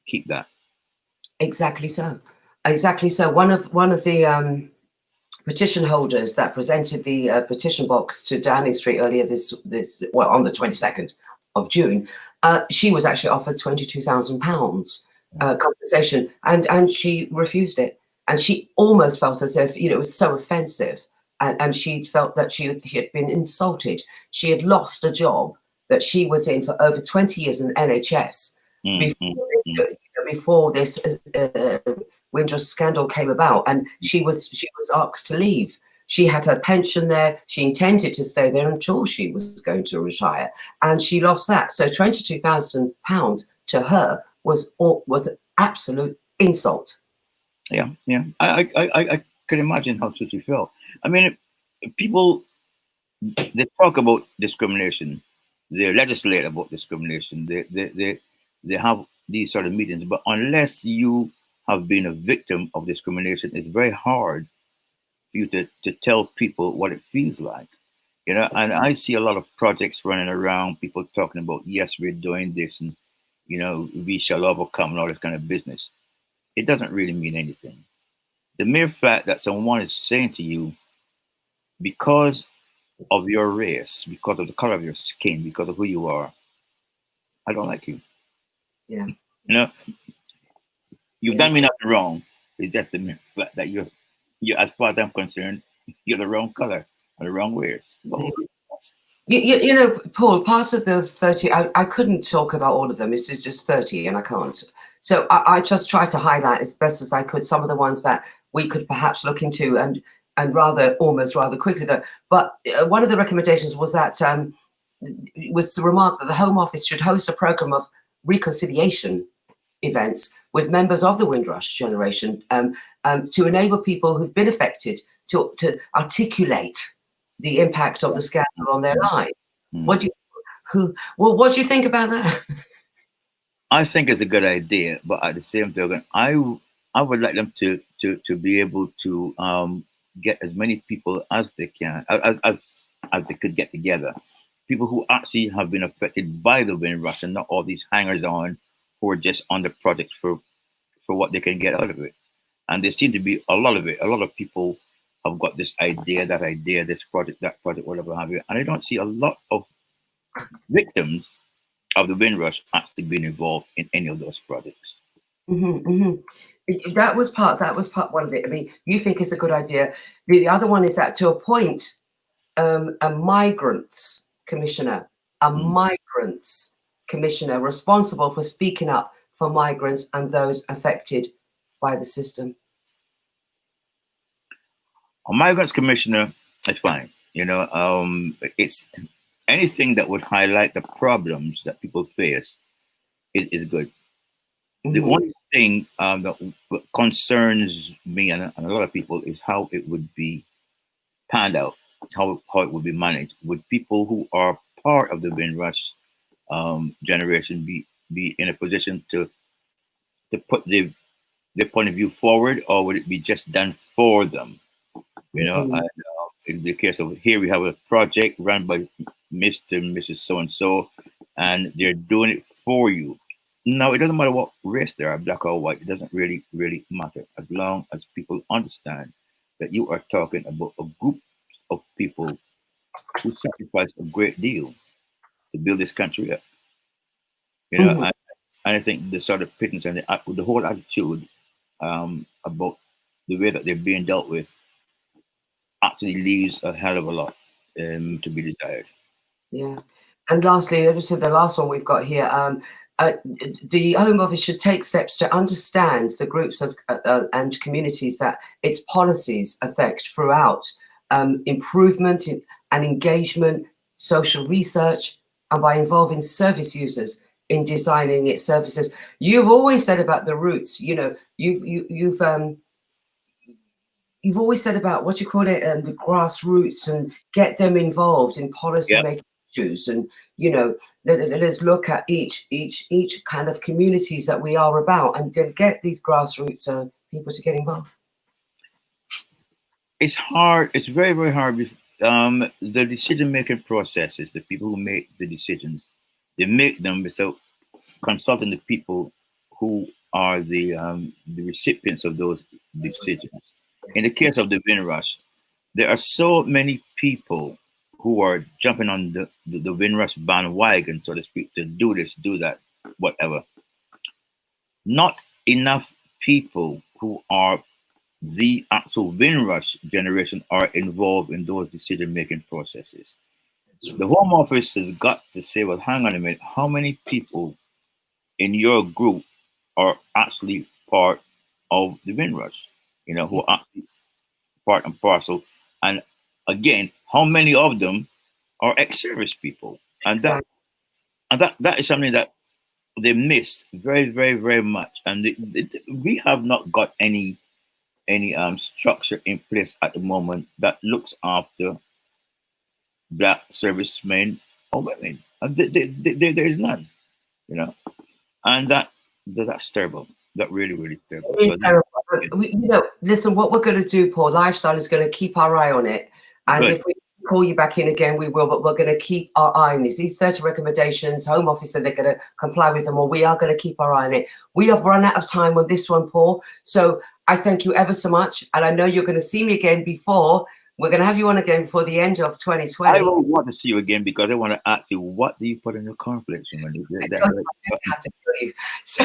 keep that. Exactly so. Exactly so. One of the petition holders that presented the petition box to Downing Street earlier this on the 22nd of June, she was actually offered £22,000 compensation, and she refused it. And she almost felt as if, you know, it was so offensive, and she felt that she had been insulted. She had lost a job that she was in for over 20 years in the NHS before this Windrush Scandal came about, and she was asked to leave. She had her pension there. She intended to stay there until she was going to retire, and she lost that. So £22,000 to her was an absolute insult. Yeah. I can imagine how she felt. I mean, people, they talk about discrimination. They legislate about discrimination. They have these sort of meetings, but unless you have been a victim of discrimination, it's very hard for you to tell people what it feels like. You know, and I see a lot of projects running around, people talking about, yes, we're doing this, and, you know, we shall overcome, and all this kind of business. It doesn't really mean anything. The mere fact that someone is saying to you, because of your race, because of the color of your skin, because of who you are, I don't like you. Yeah. You know, you've done me nothing wrong. It's just the mere fact that you're, as far as I'm concerned, you're the wrong color and the wrong race. Well, you know, Paul, part of the 30, I couldn't talk about all of them. It's just 30 and I can't. So I just try to highlight as best as I could some of the ones that we could perhaps look into and rather quickly. But one of the recommendations was that was the remark that the Home Office should host a program of reconciliation events with members of the Windrush generation to enable people who've been affected to articulate the impact of the scandal on their lives. What do you think about that? I think it's a good idea, but at the same token, I would like them to be able to get as many people as they can, as they could get together. People who actually have been affected by the Windrush, and not all these hangers-on who are just on the project for what they can get out of it. And there seem to be a lot of it. A lot of people have got this idea, that idea, this project, that project, whatever have you. And I don't see a lot of victims of the Windrush actually being involved in any of those projects. That was part one of it. I mean, you think it's a good idea. The other one is that to appoint a migrants commissioner, responsible for speaking up for migrants and those affected by the system. A migrants commissioner is fine. You know, it's anything that would highlight the problems that people face is good. The one thing that concerns me and a lot of people is how it would be panned out, how it would be managed. Would people who are part of the Windrush generation be in a position to put their point of view forward, or would it be just done for them? You know, and, in the case of here, we have a project run by Mr. and Mrs. So-and-so, and they're doing it for you. Now, it doesn't matter what race they are, black or white. It doesn't really matter, as long as people understand that you are talking about a group of people who sacrificed a great deal to build this country up. You know, and I think the sort of pittance and the whole attitude about the way that they're being dealt with actually leaves a hell of a lot to be desired. Yeah. And lastly, obviously the last one we've got here, the Home Office should take steps to understand the groups of and communities that its policies affect throughout improvement and engagement, social research, and by involving service users in designing its services. You've always said about the roots, you know, you've always said about what you call it, the grassroots, and get them involved in policy making issues, and you know, let us look at each kind of communities that we are about, and then get these grassroots people to get involved. It's hard. It's very hard. The decision-making processes, the people who make the decisions, they make them without consulting the people who are the recipients of those decisions. In the case of the Windrush, there are so many people who are jumping on the Windrush bandwagon, so to speak, to do this, do that, whatever. Not enough people who are the actual Windrush generation are involved in those decision-making processes. The Home Office has got to say, well, hang on a minute, how many people in your group are actually part of the Windrush, who are actually part and parcel? And again, how many of them are ex-service people? And that is something that they miss very, very, very much. And we have not got any structure in place at the moment that looks after Black servicemen or women. And there is none, and that's terrible. That really, really terrible. It is terrible. Listen, what we're going to do, Paul, Lifestyle is going to keep our eye on it. And if we call you back in again, we will, but we're going to keep our eye on this. These 30 recommendations, Home Office said they're going to comply with them, or we are going to keep our eye on it. We have run out of time on this one, Paul. So I thank you ever so much. And I know you're going to see me again before. We're going to have you on again before the end of 2020. I don't want to see you again because I want to ask you, what do you put in your cornflakes? So,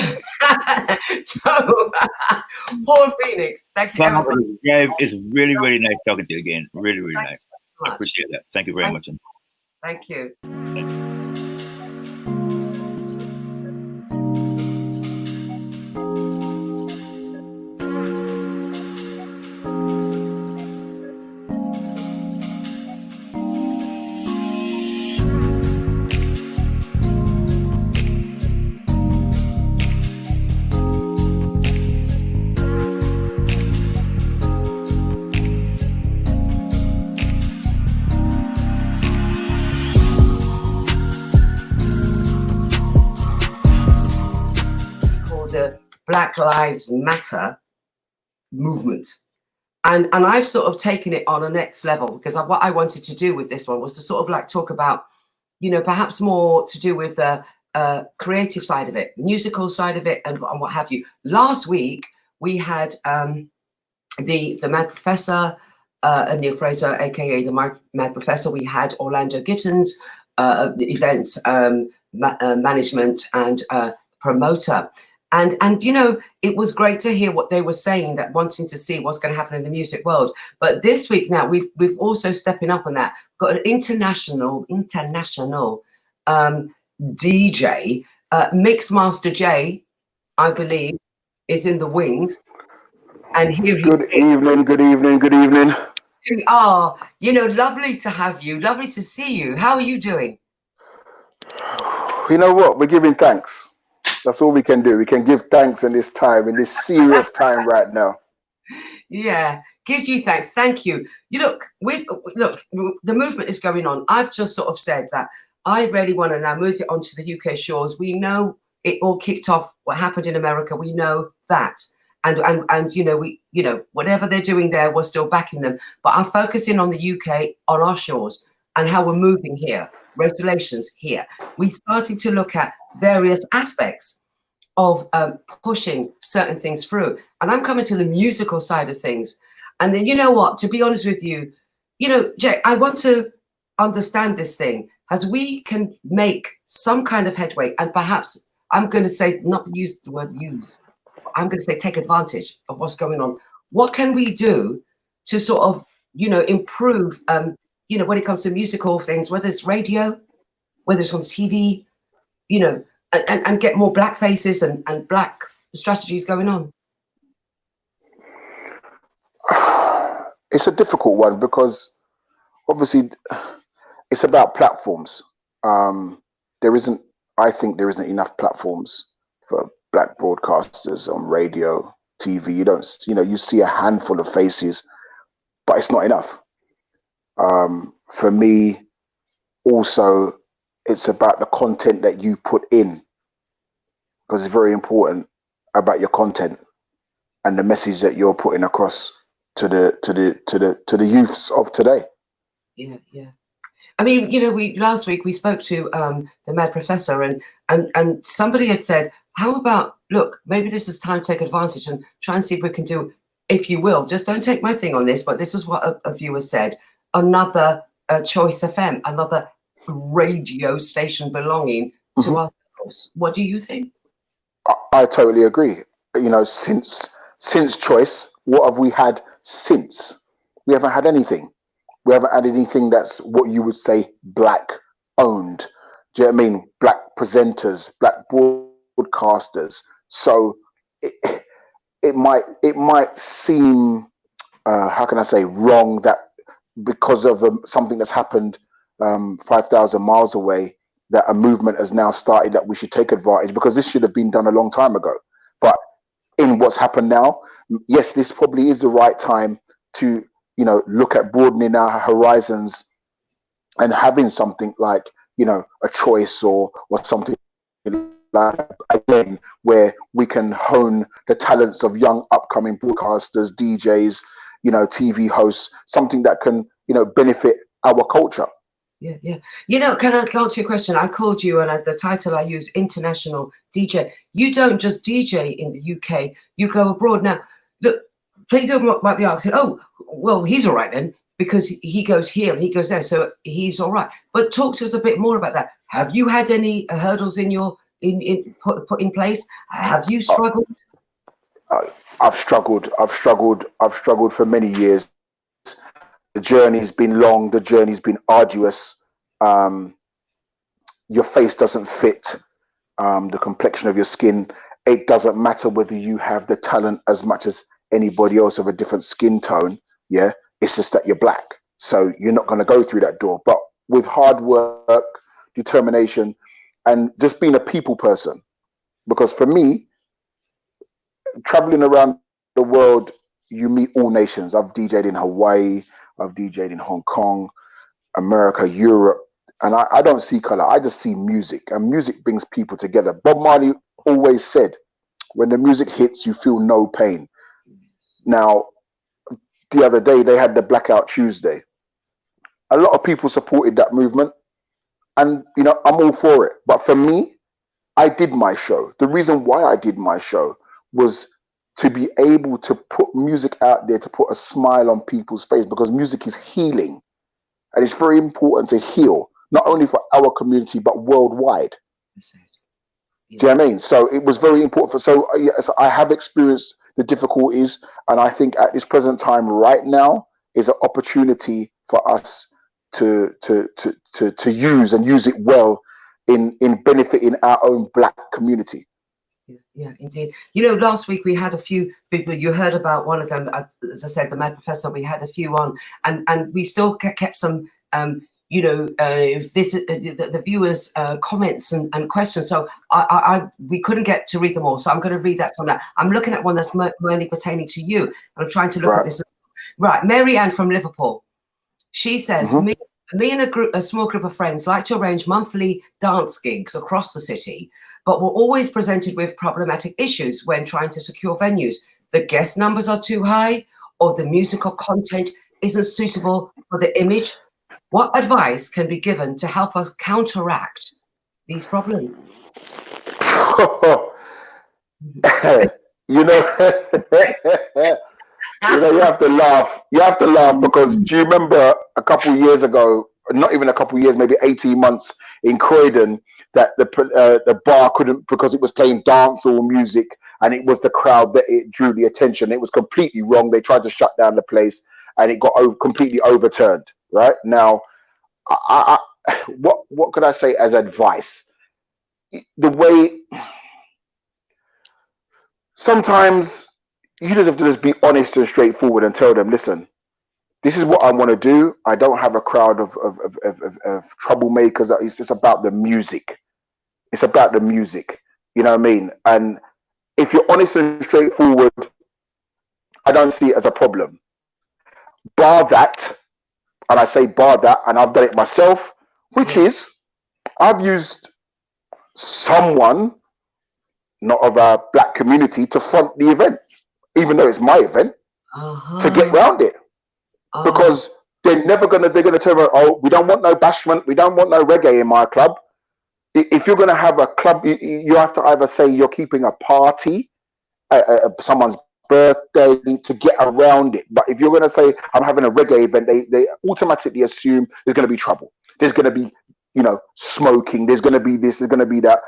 Paul Phoenix, thank you ever so much. It's really, really nice talking to you again. Really, really nice. I appreciate that. Thank you very much. Thank you. The Black Lives Matter movement, and I've sort of taken it on a next level, because what I wanted to do with this one was to sort of like talk about, perhaps more to do with the creative side of it, musical side of it, and what have you. Last week we had the Mad Professor, Neil Fraser, aka the Mad Professor. We had Orlando Gittins, the events management and promoter. And it was great to hear what they were saying, that wanting to see what's going to happen in the music world. But this week now, we've also stepping up on that. Got an international DJ, Mixmaster J, I believe, is in the wings. And here Good evening. Lovely to have you. Lovely to see you. How are you doing? You know what? We're giving thanks. That's all we can do. We can give thanks in this time, in this serious time right now. Yeah, give you thanks. Thank you. Look, the movement is going on. I've just sort of said that I really want to now move it onto the UK shores. We know it all kicked off, what happened in America. We know that. And whatever they're doing there, we're still backing them. But I'm focusing on the UK, on our shores, and how we're moving here. Regulations here. We started to look at various aspects of pushing certain things through, and I'm coming to the musical side of things. And then, to be honest with you, Jay, I want to understand this thing as we can make some kind of headway, and perhaps I'm going to say, not use the word use, I'm going to say take advantage of what's going on. What can we do to sort of improve when it comes to musical things, whether it's radio, whether it's on TV, and get more black faces and black strategies going on? It's a difficult one because obviously it's about platforms. I think there isn't enough platforms for black broadcasters on radio, TV. You see a handful of faces, but it's not enough. For me, also, it's about the content that you put in, because it's very important about your content and the message that you're putting across to the youths of today. Yeah. I mean, last week we spoke to the Mad Professor, and somebody had said, how about look, maybe this is time to take advantage and try and see if we can do, if you will, just don't take my thing on this, but this is what a viewer said, another Choice FM, another radio station belonging to ourselves. What do you think? I totally agree. You know, since Choice, what have we had since? We haven't had anything. We haven't had anything that's what you would say black owned. Do you know what I mean? Black presenters, black broadcasters. So it might seem how can I say wrong that because of something that's happened 5,000 miles away, that a movement has now started that we should take advantage, because this should have been done a long time ago. But in what's happened now, yes, this probably is the right time to, you know, look at broadening our horizons and having something like, you know, a Choice or something like that, again, where we can hone the talents of young upcoming broadcasters, DJs, you know, TV hosts, something that can, you know, benefit our culture. Yeah, yeah. You know, can I answer your question? I called you, and the title I use, international DJ. You don't just DJ in the UK, you go abroad. Now, look, people might be asking, oh, well, he's all right then, because he goes here and he goes there, so he's all right. But talk to us a bit more about that. Have you had any hurdles in your put in place? Have you struggled? I've struggled for many years. The journey's been long, the journey's been arduous. Your face doesn't fit the complexion of your skin. It doesn't matter whether you have the talent as much as anybody else of a different skin tone. Yeah, it's just that you're black, so you're not going to go through that door. But with hard work, determination, and just being a people person, because for me, traveling around the world, you meet all nations. I've DJed in Hawaii, I've DJed in Hong Kong, America, Europe, and I don't see color. I just see music, and music brings people together. Bob Marley always said, when the music hits, you feel no pain. Now, the other day, they had the Blackout Tuesday. A lot of people supported that movement, and, you know, I'm all for it. But for me, I did my show. The reason why I did my show was to be able to put music out there, to put a smile on people's face, because music is healing. And it's very important to heal, not only for our community, but worldwide. Yeah. Do you know what I mean? So it was very important. So I have experienced the difficulties, and I think at this present time right now is an opportunity for us to use it well in benefiting our own black community. Yeah, indeed. You know, last week we had a few people, you heard about one of them, as I said, the Mad Professor, we had a few on, and we still kept some, you know, the viewers' comments and questions. So we couldn't get to read them all. So I'm going to read that. I'm looking at one that's mainly pertaining to you. And I'm trying to look at this. Right. Mary Ann from Liverpool. She says, me and a small group of friends like to arrange monthly dance gigs across the city, but we're always presented with problematic issues when trying to secure venues. The guest numbers are too high, or the musical content isn't suitable for the image. What advice can be given to help us counteract these problems? You know, you have to laugh. You have to laugh, because do you remember a couple of years ago, not even a couple of years, maybe 18 months in Croydon, that the bar couldn't, because it was playing dancehall music, and it was the crowd that it drew the attention. It was completely wrong. They tried to shut down the place, and it got completely overturned. Right now, what could I say as advice? The way sometimes you just have to just be honest and straightforward and tell them, listen, this is what I want to do. I don't have a crowd of troublemakers. It's just about the music. It's about the music. You know what I mean? And if you're honest and straightforward, I don't see it as a problem. Bar that, and I say bar that, and I've done it myself, which is I've used someone not of our black community to front the event, even though it's my event, to get round it. Because they're gonna turn around, oh, we don't want no bashment, we don't want no reggae in my club. if you're going to have a club, you have to either say you're keeping a party, someone's birthday, to get around it. But if you're going to say I'm having a reggae event, they automatically assume there's going to be trouble. There's going to be, smoking. There's going to be this. There's going to be that.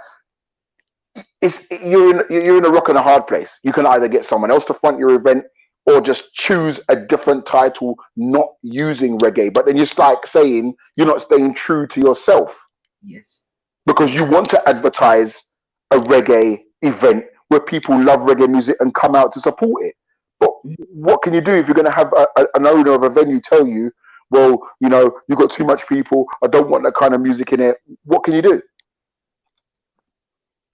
You're in a rock and a hard place. You can either get someone else to front your event, or just choose a different title, not using reggae. But then you're like saying you're not staying true to yourself. Yes. Because you want to advertise a reggae event where people love reggae music and come out to support it. But what can you do if you're going to have an owner of a venue tell you, well, you've got too much people, I don't want that kind of music in it? What can you do?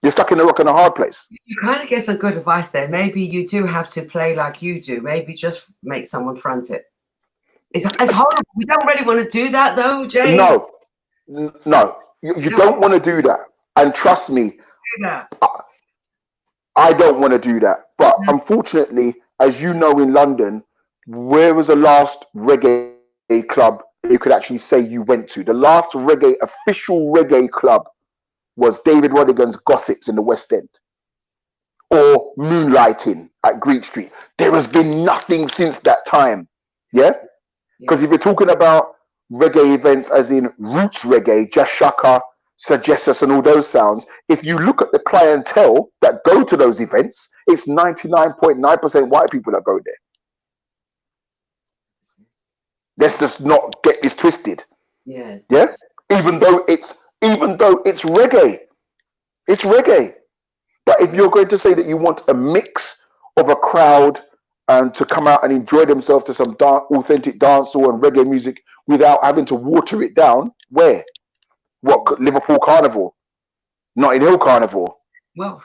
You're stuck in a rock and a hard place. You kind of get some good advice there. Maybe you do have to play like you do. Maybe just make someone front it. It's horrible. We don't really want to do that, though, Jay. No. You don't want to do that. And trust me, I don't want to do that. But unfortunately, as you know, in London, where was the last reggae club you could actually say you went to? The last official reggae club was David Rodigan's Gossips in the West End, or Moonlighting at Greek Street. There has been nothing since that time. Yeah? Because if you're talking about reggae events as in roots reggae, Just Shaka, Sir Jesus and all those sounds, if you look at the clientele that go to those events, it's 99.9% white people that go there. Let's just not get this twisted. Yeah? Even though it's reggae. It's reggae. But if you're going to say that you want a mix of a crowd and to come out and enjoy themselves to some authentic dancehall and reggae music without having to water it down, where? What, Liverpool Carnival? Notting Hill Carnival? Well,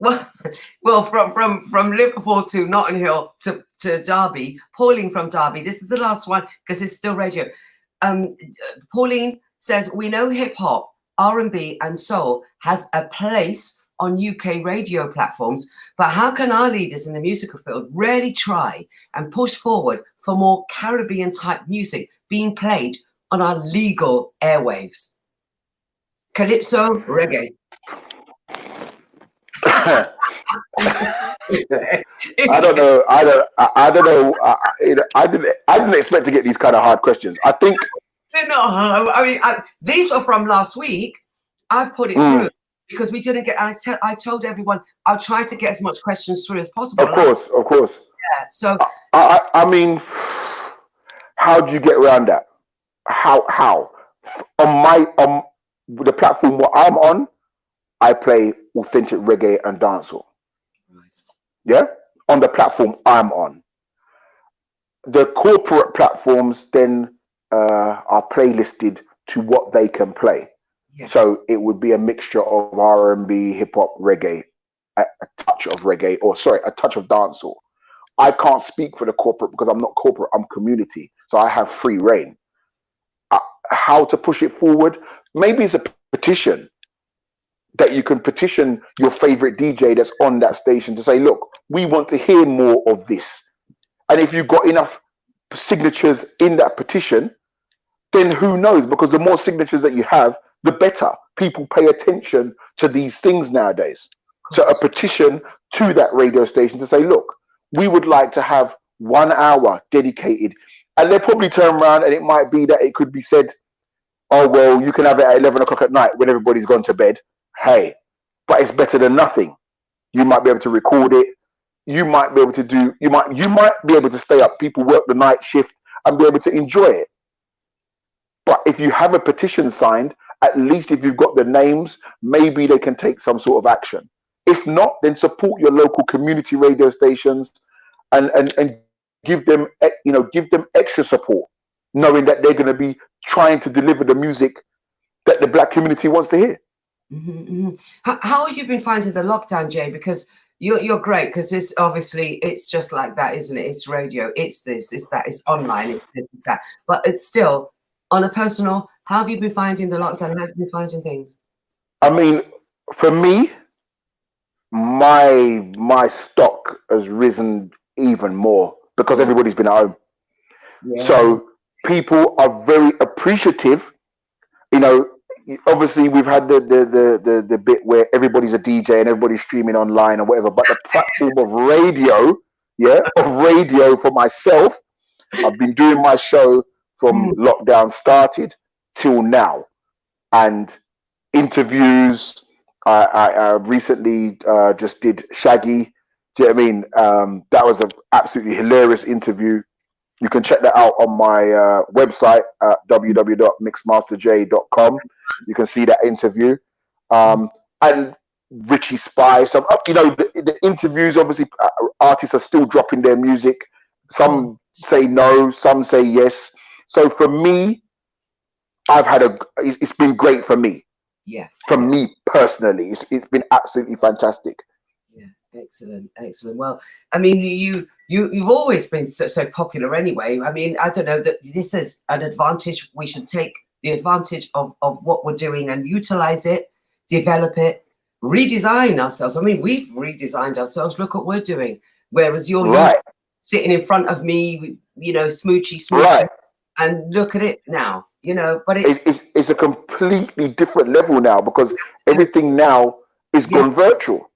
from Liverpool to Notting Hill to Derby, Pauline from Derby, this is the last one because it's still radio. Pauline says, we know hip hop, R&B and soul has a place on UK radio platforms, but how can our leaders in the musical field really try and push forward for more Caribbean type music being played on our legal airwaves? Calypso, reggae. I don't know. I didn't expect to get these kind of hard questions. I think. No, I mean, these were from last week. I've put it through because we didn't get. I told everyone I'll try to get as much questions through as possible. Of course. Yeah. So. I mean, how do you get around that? How? On the platform where I'm on, I play authentic reggae and dancehall. Yeah, on the platform I'm on. The corporate platforms then are playlisted to what they can play. Yes. So it would be a mixture of R&B, hip hop, reggae, a touch of reggae, a touch of dancehall. I can't speak for the corporate because I'm not corporate, I'm community. So I have free reign. How to push it forward? Maybe it's a petition that you can petition your favorite DJ that's on that station to say, look, we want to hear more of this. And if you've got enough signatures in that petition, then who knows? Because the more signatures that you have, the better. People pay attention to these things nowadays. So a petition to that radio station to say, look, we would like to have 1 hour dedicated. And they'll probably turn around and it might be that it could be said, oh, well, you can have it at 11 o'clock at night when everybody's gone to bed. Hey, but it's better than nothing. You might be able to record it. You might be able to you might be able to stay up. People work the night shift and be able to enjoy it. But if you have a petition signed, at least if you've got the names, maybe they can take some sort of action. If not, then support your local community radio stations and give them extra support, knowing that they're going to be trying to deliver the music that the black community wants to hear. Mm-hmm. How have you been finding the lockdown, Jay? Because you're great, because it's just like that, isn't it? It's radio, it's this, it's that, it's online, it's this, it's that. But it's still, on a personal, how have you been finding the lockdown? How have you been finding things? I mean, for me, my stock has risen even more because everybody's been at home. Yeah. So people are very appreciative. obviously we've had the bit where everybody's a DJ and everybody's streaming online or whatever, but the platform of radio, for myself, I've been doing my show from lockdown started till now, and interviews. I recently just did Shaggy. Do you know what I mean? That was an absolutely hilarious interview. You can check that out on my website at www.mixmasterj.com. You can see that interview. And Richie Spice. The interviews, obviously, artists are still dropping their music. Some say no, some say yes. So for me, it's been great for me. Yeah. For me personally, it's been absolutely fantastic. Yeah, excellent. Well, I mean, you've always been so popular anyway. I mean, I don't know that this is an advantage. We should take the advantage of what we're doing and utilize it, develop it, redesign ourselves. I mean, we've redesigned ourselves. Look what we're doing. Whereas you're sitting in front of me, smoochy, right. And look at it now, but it's a completely different level now, because everything now is gone virtual.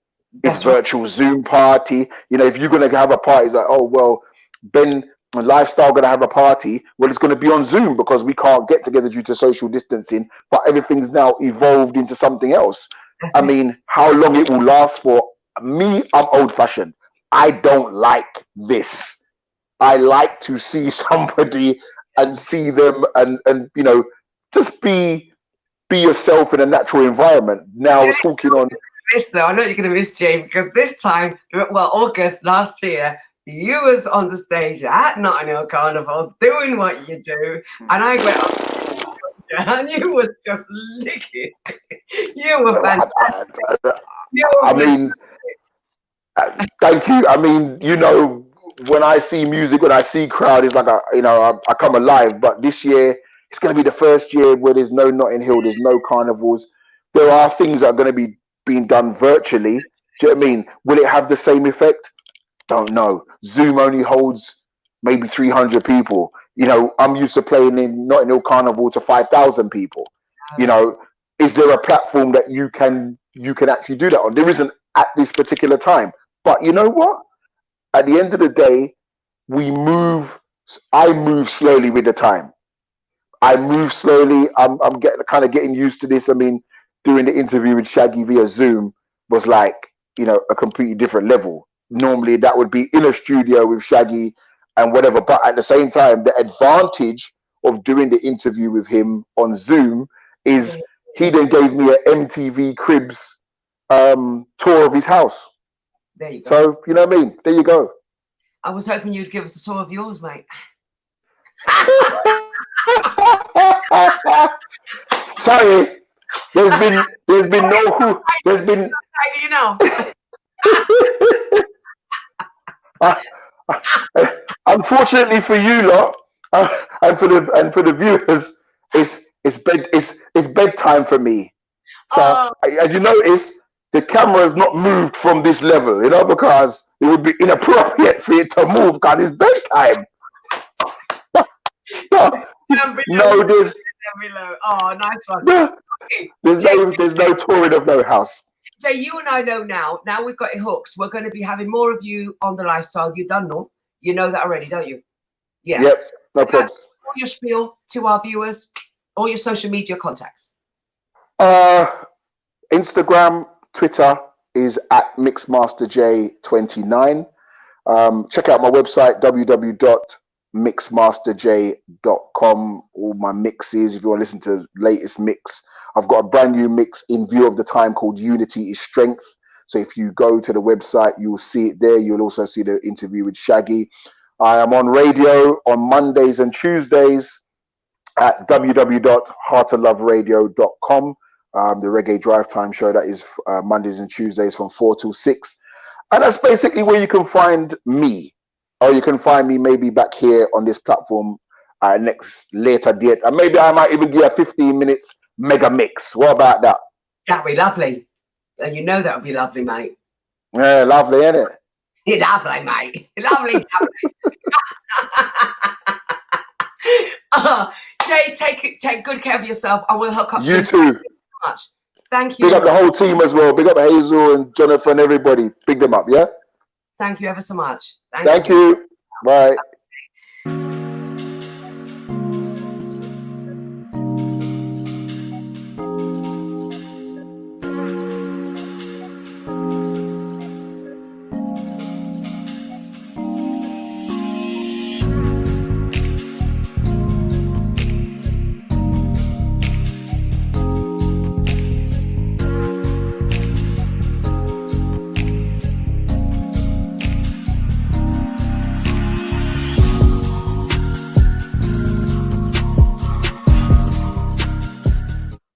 It's virtual Zoom party. If you're going to have a party, it's like, oh, well, Ben and Lifestyle going to have a party. Well, it's going to be on Zoom because we can't get together due to social distancing, but everything's now evolved into something else. I mean, how long it will last for? Me, I'm old fashioned. I don't like this. I like to see somebody and see them and just be yourself in a natural environment. Now we're talking on this though. I know you're going to miss Jane, because this time, August last year, you was on the stage at Notting Hill Carnival doing what you do, and I went up and you was just licking. You were fantastic. Thank you. I mean, when I see music, when I see crowd, it's like I come alive. But this year, it's going to be the first year where there's no Notting Hill, there's no carnivals. There are things that are going to be being done virtually. Do you know what I mean? Will it have the same effect? Don't know. Zoom only holds maybe 300 people. I'm used to playing in Notting Hill Carnival to 5,000 people. Is there a platform that you can actually do that on? There isn't at this particular time. But you know what? At the end of the day, I move slowly with the time. I move slowly. I'm getting used to this. I mean, doing the interview with Shaggy via Zoom was like, a completely different level. Normally that would be in a studio with Shaggy and whatever. But at the same time, the advantage of doing the interview with him on Zoom is he then gave me an MTV Cribs tour of his house. There you go. So, you know what I mean? There you go. I was hoping you'd give us a tour of yours, mate. Sorry, there's been unfortunately for you lot, and for the viewers, it's bedtime for me. So as you notice, the camera has not moved from this level, because it would be inappropriate for it to move because it's bedtime. No, there's nice one. There's no touring of no house. So you and I know now we've got it hooked. We're going to be having more of you on the Lifestyle. You done know. You know that already, don't you? Yeah. Yep, no problem. All your spiel to our viewers, all your social media contacts. Instagram, Twitter is at MixmasterJ29. Check out my website, www.mixmasterj.com. All my mixes, if you want to listen to the latest mix. I've got a brand new mix in view of the time called Unity is Strength. So if you go to the website, you'll see it there. You'll also see the interview with Shaggy. I am on radio on Mondays and Tuesdays at www.heartofloveradio.com. The Reggae Drive Time show, that is Mondays and Tuesdays from 4 till 6. And that's basically where you can find me. Or you can find me maybe back here on this platform later date. And maybe I might even give a 15 minutes mega mix. What about that? That'd be lovely. And you know that would be lovely, mate. Yeah, lovely, isn't it? You're lovely, mate. Lovely. Jay, Jay, take good care of yourself, and we'll hook up You soon. too. Thank you so much. Thank you. Big up the whole team as well. Big up Hazel and Jonathan, everybody. Big them up, yeah? Thank you ever so much. Thank you. Bye.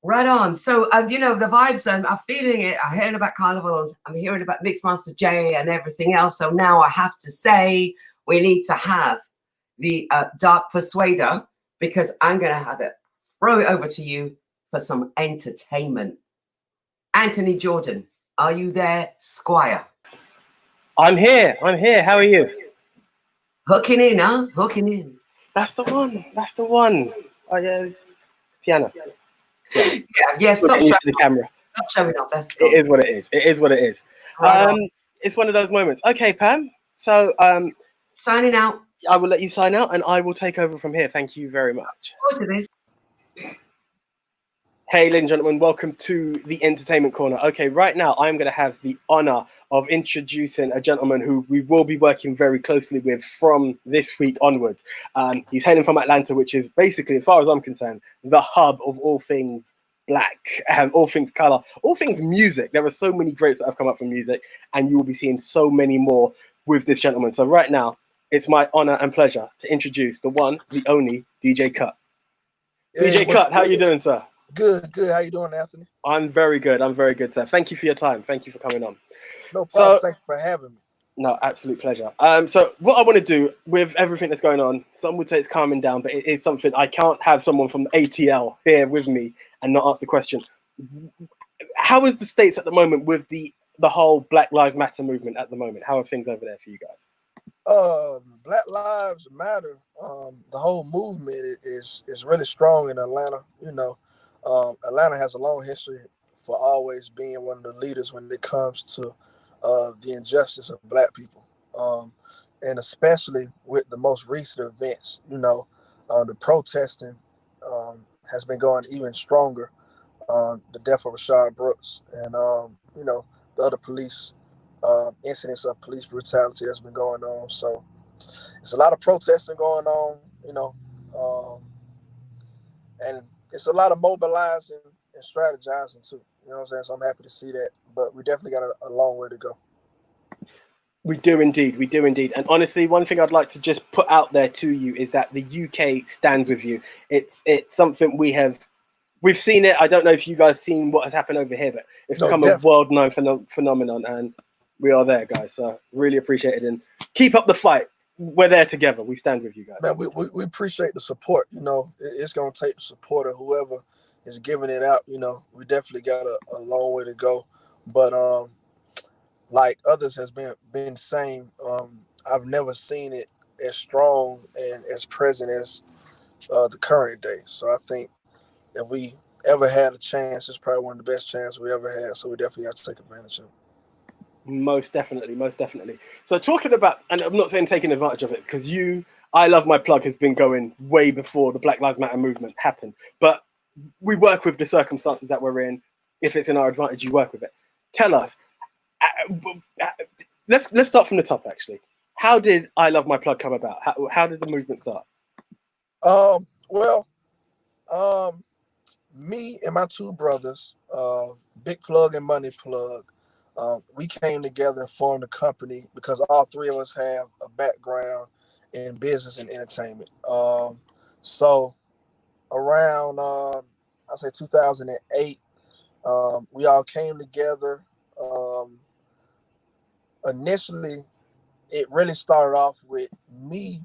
Right on. So, you know, the vibes, I'm feeling it. I'm hearing about Carnival. I'm hearing about Mixmaster Jay and everything else. So now I have to say we need to have the Dark Persuader, because I'm going to have it. Throw it over to you for some entertainment. Anthony Jordan, are you there, Squire? I'm here. How are you? Hooking in, huh? Hooking in. That's the one. Oh, yeah. Piano. Yeah. Stop Looking into the camera. Stop showing off. That's It is what it is. Right it's one of those moments. Okay, Pam. So signing out. I will let you sign out, and I will take over from here. Thank you very much. Of course it is. Hey, ladies and gentlemen, welcome to the Entertainment Corner. Okay, right now I'm going to have the honor of introducing a gentleman who we will be working very closely with from this week onwards. He's hailing from Atlanta, which is basically, as far as I'm concerned, the hub of all things black, all things color, all things music. There are so many greats that have come up from music, and you will be seeing so many more with this gentleman. So right now, it's my honor and pleasure to introduce the one, the only DJ Kutt. DJ Kutt, how you doing, sir? Good. How you doing, Anthony? I'm very good, sir. Thank you for your time. Thank you for coming on. No problem. Thank you for having me. No, absolute pleasure. So what I want to do with everything that's going on, some would say it's calming down, but it is something I can't have someone from ATL here with me and not ask the question. How is the States at the moment with the whole Black Lives Matter movement at the moment? How are things over there for you guys? Black Lives Matter. The whole movement is really strong in Atlanta. You know, Atlanta has a long history for always being one of the leaders when it comes to the injustice of black people, and especially with the most recent events. You know, the protesting has been going even stronger. The death of Rashad Brooks, and you know, the other police incidents of police brutality that's been going on. So it's a lot of protesting going on. You know, and it's a lot of mobilizing and strategizing too. You know what I'm saying? So I'm happy to see that, but we definitely got a long way to go. We do indeed. And honestly, one thing I'd like to just put out there to you is that the UK stands with you. It's something we've seen it. I don't know if you guys seen what has happened over here, but it's become a world-known phenomenon, and we are there, guys. So really appreciate it, and keep up the fight. We're there together. We stand with you guys. Man, we appreciate the support. You know, it's going to take the support of whoever is giving it out. You know, we definitely got a long way to go. But like others has been saying, I've never seen it as strong and as present as the current day. So I think if we ever had a chance, it's probably one of the best chances we ever had. So we definitely have to take advantage of it. Most definitely. So talking about, and I'm not saying taking advantage of it, because I Love My Plug has been going way before the Black Lives Matter movement happened, but we work with the circumstances that we're in. If it's in our advantage, you work with it. Tell us, let's start from the top, actually. How did I Love My Plug come about? How did the movement start? Me and my two brothers, Big Plug and Money Plug, we came together and formed a company because all three of us have a background in business and entertainment. So around, I'll say 2008, we all came together. Initially, it really started off with me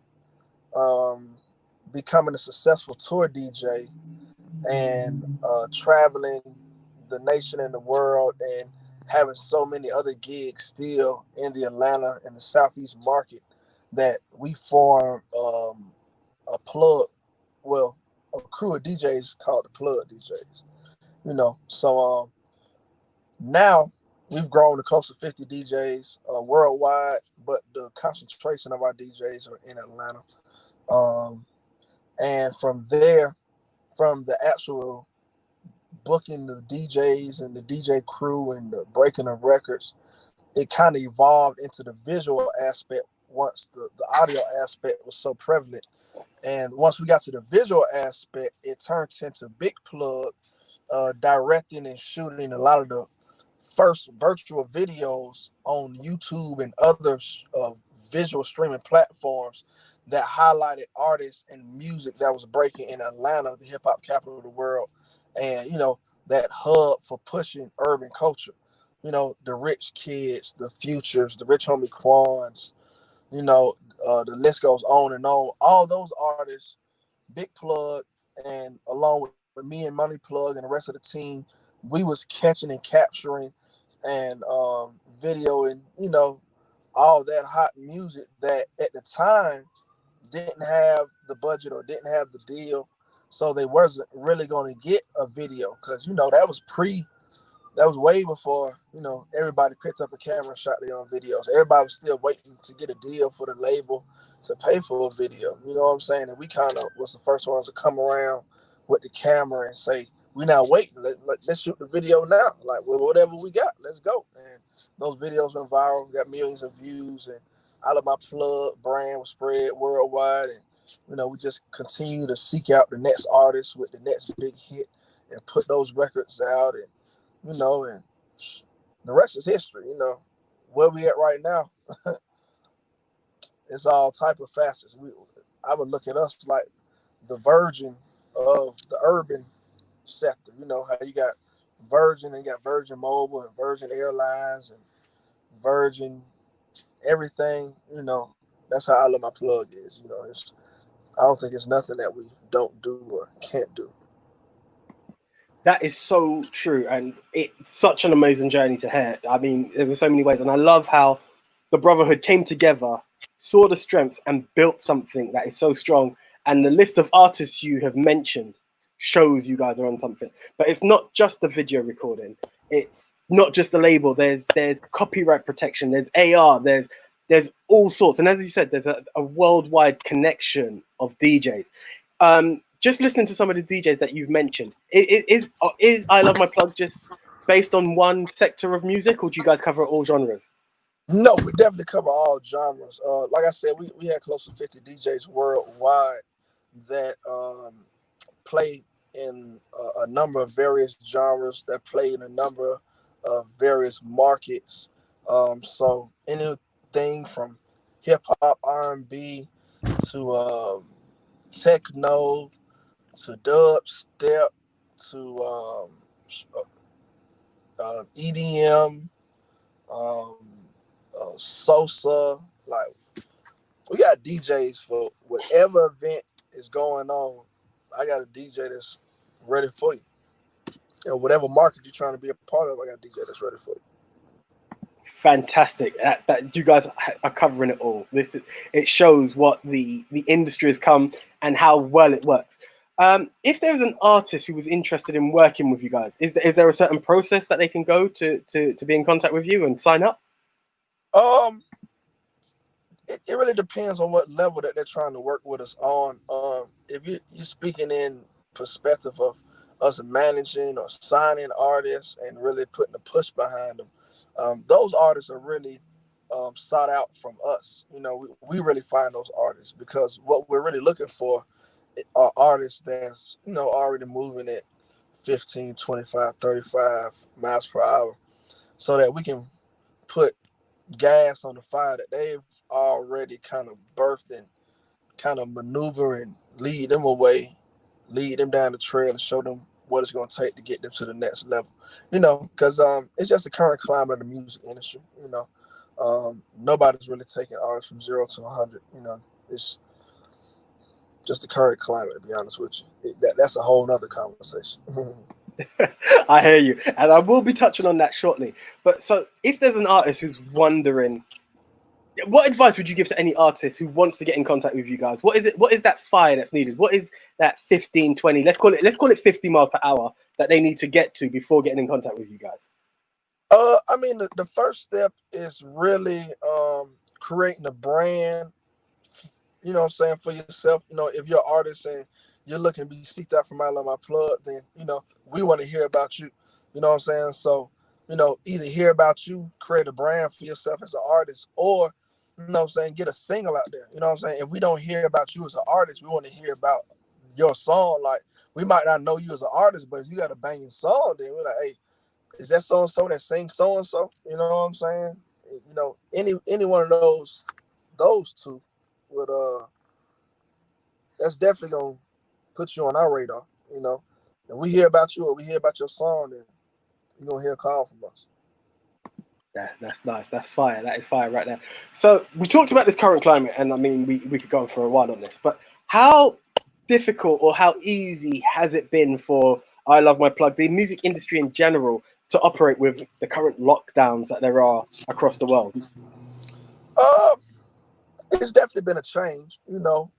becoming a successful tour DJ and traveling the nation and the world and having so many other gigs still in the Atlanta and the Southeast market that we formed a crew of DJs called the Plug DJs. You know, so now we've grown to close to 50 DJs worldwide, but the concentration of our DJs are in Atlanta. And from there, from the actual booking the DJs and the DJ crew and the breaking of records, it kind of evolved into the visual aspect once the audio aspect was so prevalent. And once we got to the visual aspect, it turned into Big Plug directing and shooting a lot of the first virtual videos on YouTube and other visual streaming platforms that highlighted artists and music that was breaking in Atlanta, the hip hop capital of the world, and you know, that hub for pushing urban culture. You know, the Rich Kids, the Futures, the Rich Homie Quans, you know, the list goes on and on. All those artists, Big Plug, and along with me and Money Plug and the rest of the team, we was catching and capturing and videoing, you know, all that hot music that at the time didn't have the budget or didn't have the deal, so they wasn't really going to get a video, because you know that was way before, you know, everybody picked up a camera and shot their own videos. Everybody was still waiting to get a deal for the label to pay for a video. You know what I'm saying? And we kind of was the first ones to come around with the camera and say, we're not waiting. Let's shoot the video now. Like, well, whatever we got, let's go. And those videos went viral, got millions of views, and All of My Plug brand was spread worldwide. And, you know, we just continue to seek out the next artist with the next big hit and put those records out. And, you know, and the rest is history. You know, where we at right now, it's all type of facets. I would look at us like the Virgin of the urban sector. You know, how you got Virgin and you got Virgin Mobile and Virgin Airlines and Virgin everything. You know, that's how All of My Plug is. You know, I don't think it's nothing that we don't do or can't do. That is so true, and it's such an amazing journey to hear. I mean, there were so many ways, and I love how the brotherhood came together, saw the strengths, and built something that is so strong. And the list of artists you have mentioned shows you guys are on something. But it's not just the video recording. It's not just the label. There's copyright protection. There's AR. There's all sorts. And as you said, there's a worldwide connection of DJs. Just listening to some of the DJs that you've mentioned, is I Love My Plug just based on one sector of music, or do you guys cover all genres? No, we definitely cover all genres. Like I said, we had close to 50 DJs worldwide that play in a number of various genres, that play in a number of various markets. So anything from hip hop, R&B to techno, to dubstep, to EDM, salsa. Like, we got DJs for whatever event is going on. I got a DJ that's ready for you. And whatever market you're trying to be a part of, I got a DJ that's ready for you. Fantastic! That you guys are covering it all. It shows what the industry has come and how well it works. If there's an artist who was interested in working with you guys, is there a certain process that they can go to be in contact with you and sign up? It really depends on what level that they're trying to work with us on. If you're speaking in perspective of us managing or signing artists and really putting a push behind them, those artists are really sought out from us. You know, we really find those artists, because what we're really looking for are artists that's, you know, already moving at 15, 25, 35 miles per hour, so that we can put gas on the fire that they've already kind of birthed and kind of maneuver and lead them away, lead them down the trail and show them what it's going to take to get them to the next level. You know, because it's just the current climate of the music industry. You know, nobody's really taking artists from 0 to 100. You know, it's just the current climate, to be honest with you. That's a whole nother conversation. I hear you, and I will be touching on that shortly. But so if there's an artist who's wondering, what advice would you give to any artist who wants to get in contact with you guys? What is that fire that's needed? What is that 15, 20, let's call it 50 miles per hour that they need to get to before getting in contact with you guys? I mean, the first step is really creating a brand, you know what I'm saying, for yourself. You know, if you're an artist and you're looking to be seeked out from I Love My Plug, then, you know, we want to hear about you. You know what I'm saying? So, you know, either hear about you, create a brand for yourself as an artist, or, you know what I'm saying, get a single out there. You know what I'm saying? If we don't hear about you as an artist, we want to hear about your song. Like, we might not know you as an artist, but if you got a banging song, then we're like, hey, is that so-and-so that sings so-and-so? You know what I'm saying? You know, any one of those two would, that's definitely going to put you on our radar, you know. If we hear about you or we hear about your song, then you're going to hear a call from us. That's nice. That's fire. That is fire right there. So we talked about this current climate, and I mean, we could go on for a while on this, but how difficult or how easy has it been for I Love My Plug, the music industry in general, to operate with the current lockdowns that there are across the world? It's definitely been a change, you know.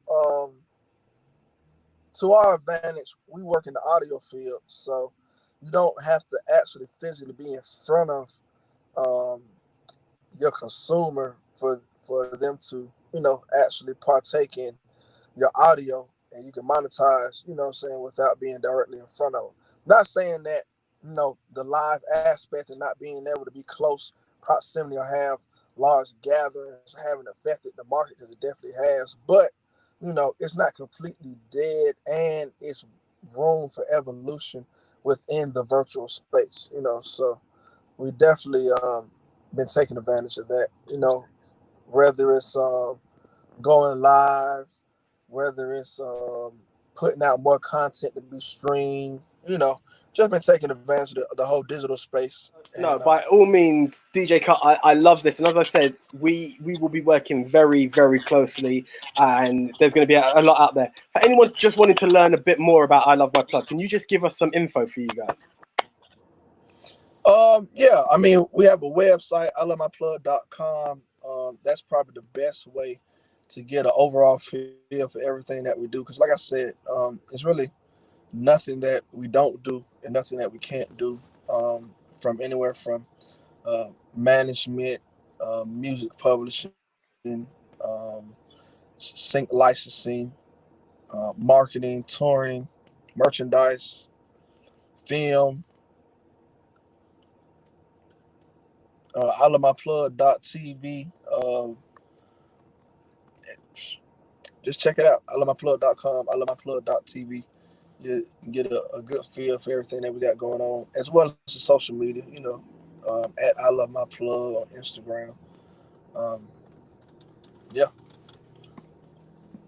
To our advantage, we work in the audio field, so you don't have to actually physically be in front of your consumer for them to, you know, actually partake in your audio, and you can monetize, you know what I'm saying, without being directly in front of them. Not saying that, you know, the live aspect and not being able to be close proximity or have large gatherings haven't affected the market, because it definitely has, but, you know, it's not completely dead, and it's room for evolution within the virtual space, you know. So we definitely been taking advantage of that, you know, whether it's going live, whether it's putting out more content to be streamed, you know, just been taking advantage of the whole digital space. No, And, by all means, DJ Kutt, I love this. And as I said, we will be working very, very closely, and there's going to be a lot out there. For anyone just wanting to learn a bit more about I Love My Plug, can you just give us some info for you guys? yeah, I mean, we have a website, ilovemyplug.com. That's probably the best way to get an overall feel for everything that we do. Because like I said, it's really nothing that we don't do and nothing that we can't do, from anywhere from management, music publishing, sync licensing, marketing, touring, merchandise, film. ilovemyplug.tv. Just check it out. ilovemyplug.com, ilovemyplug.tv. You can get a good feel for everything that we got going on, as well as the social media, you know, at I Love My Plug on Instagram. Yeah.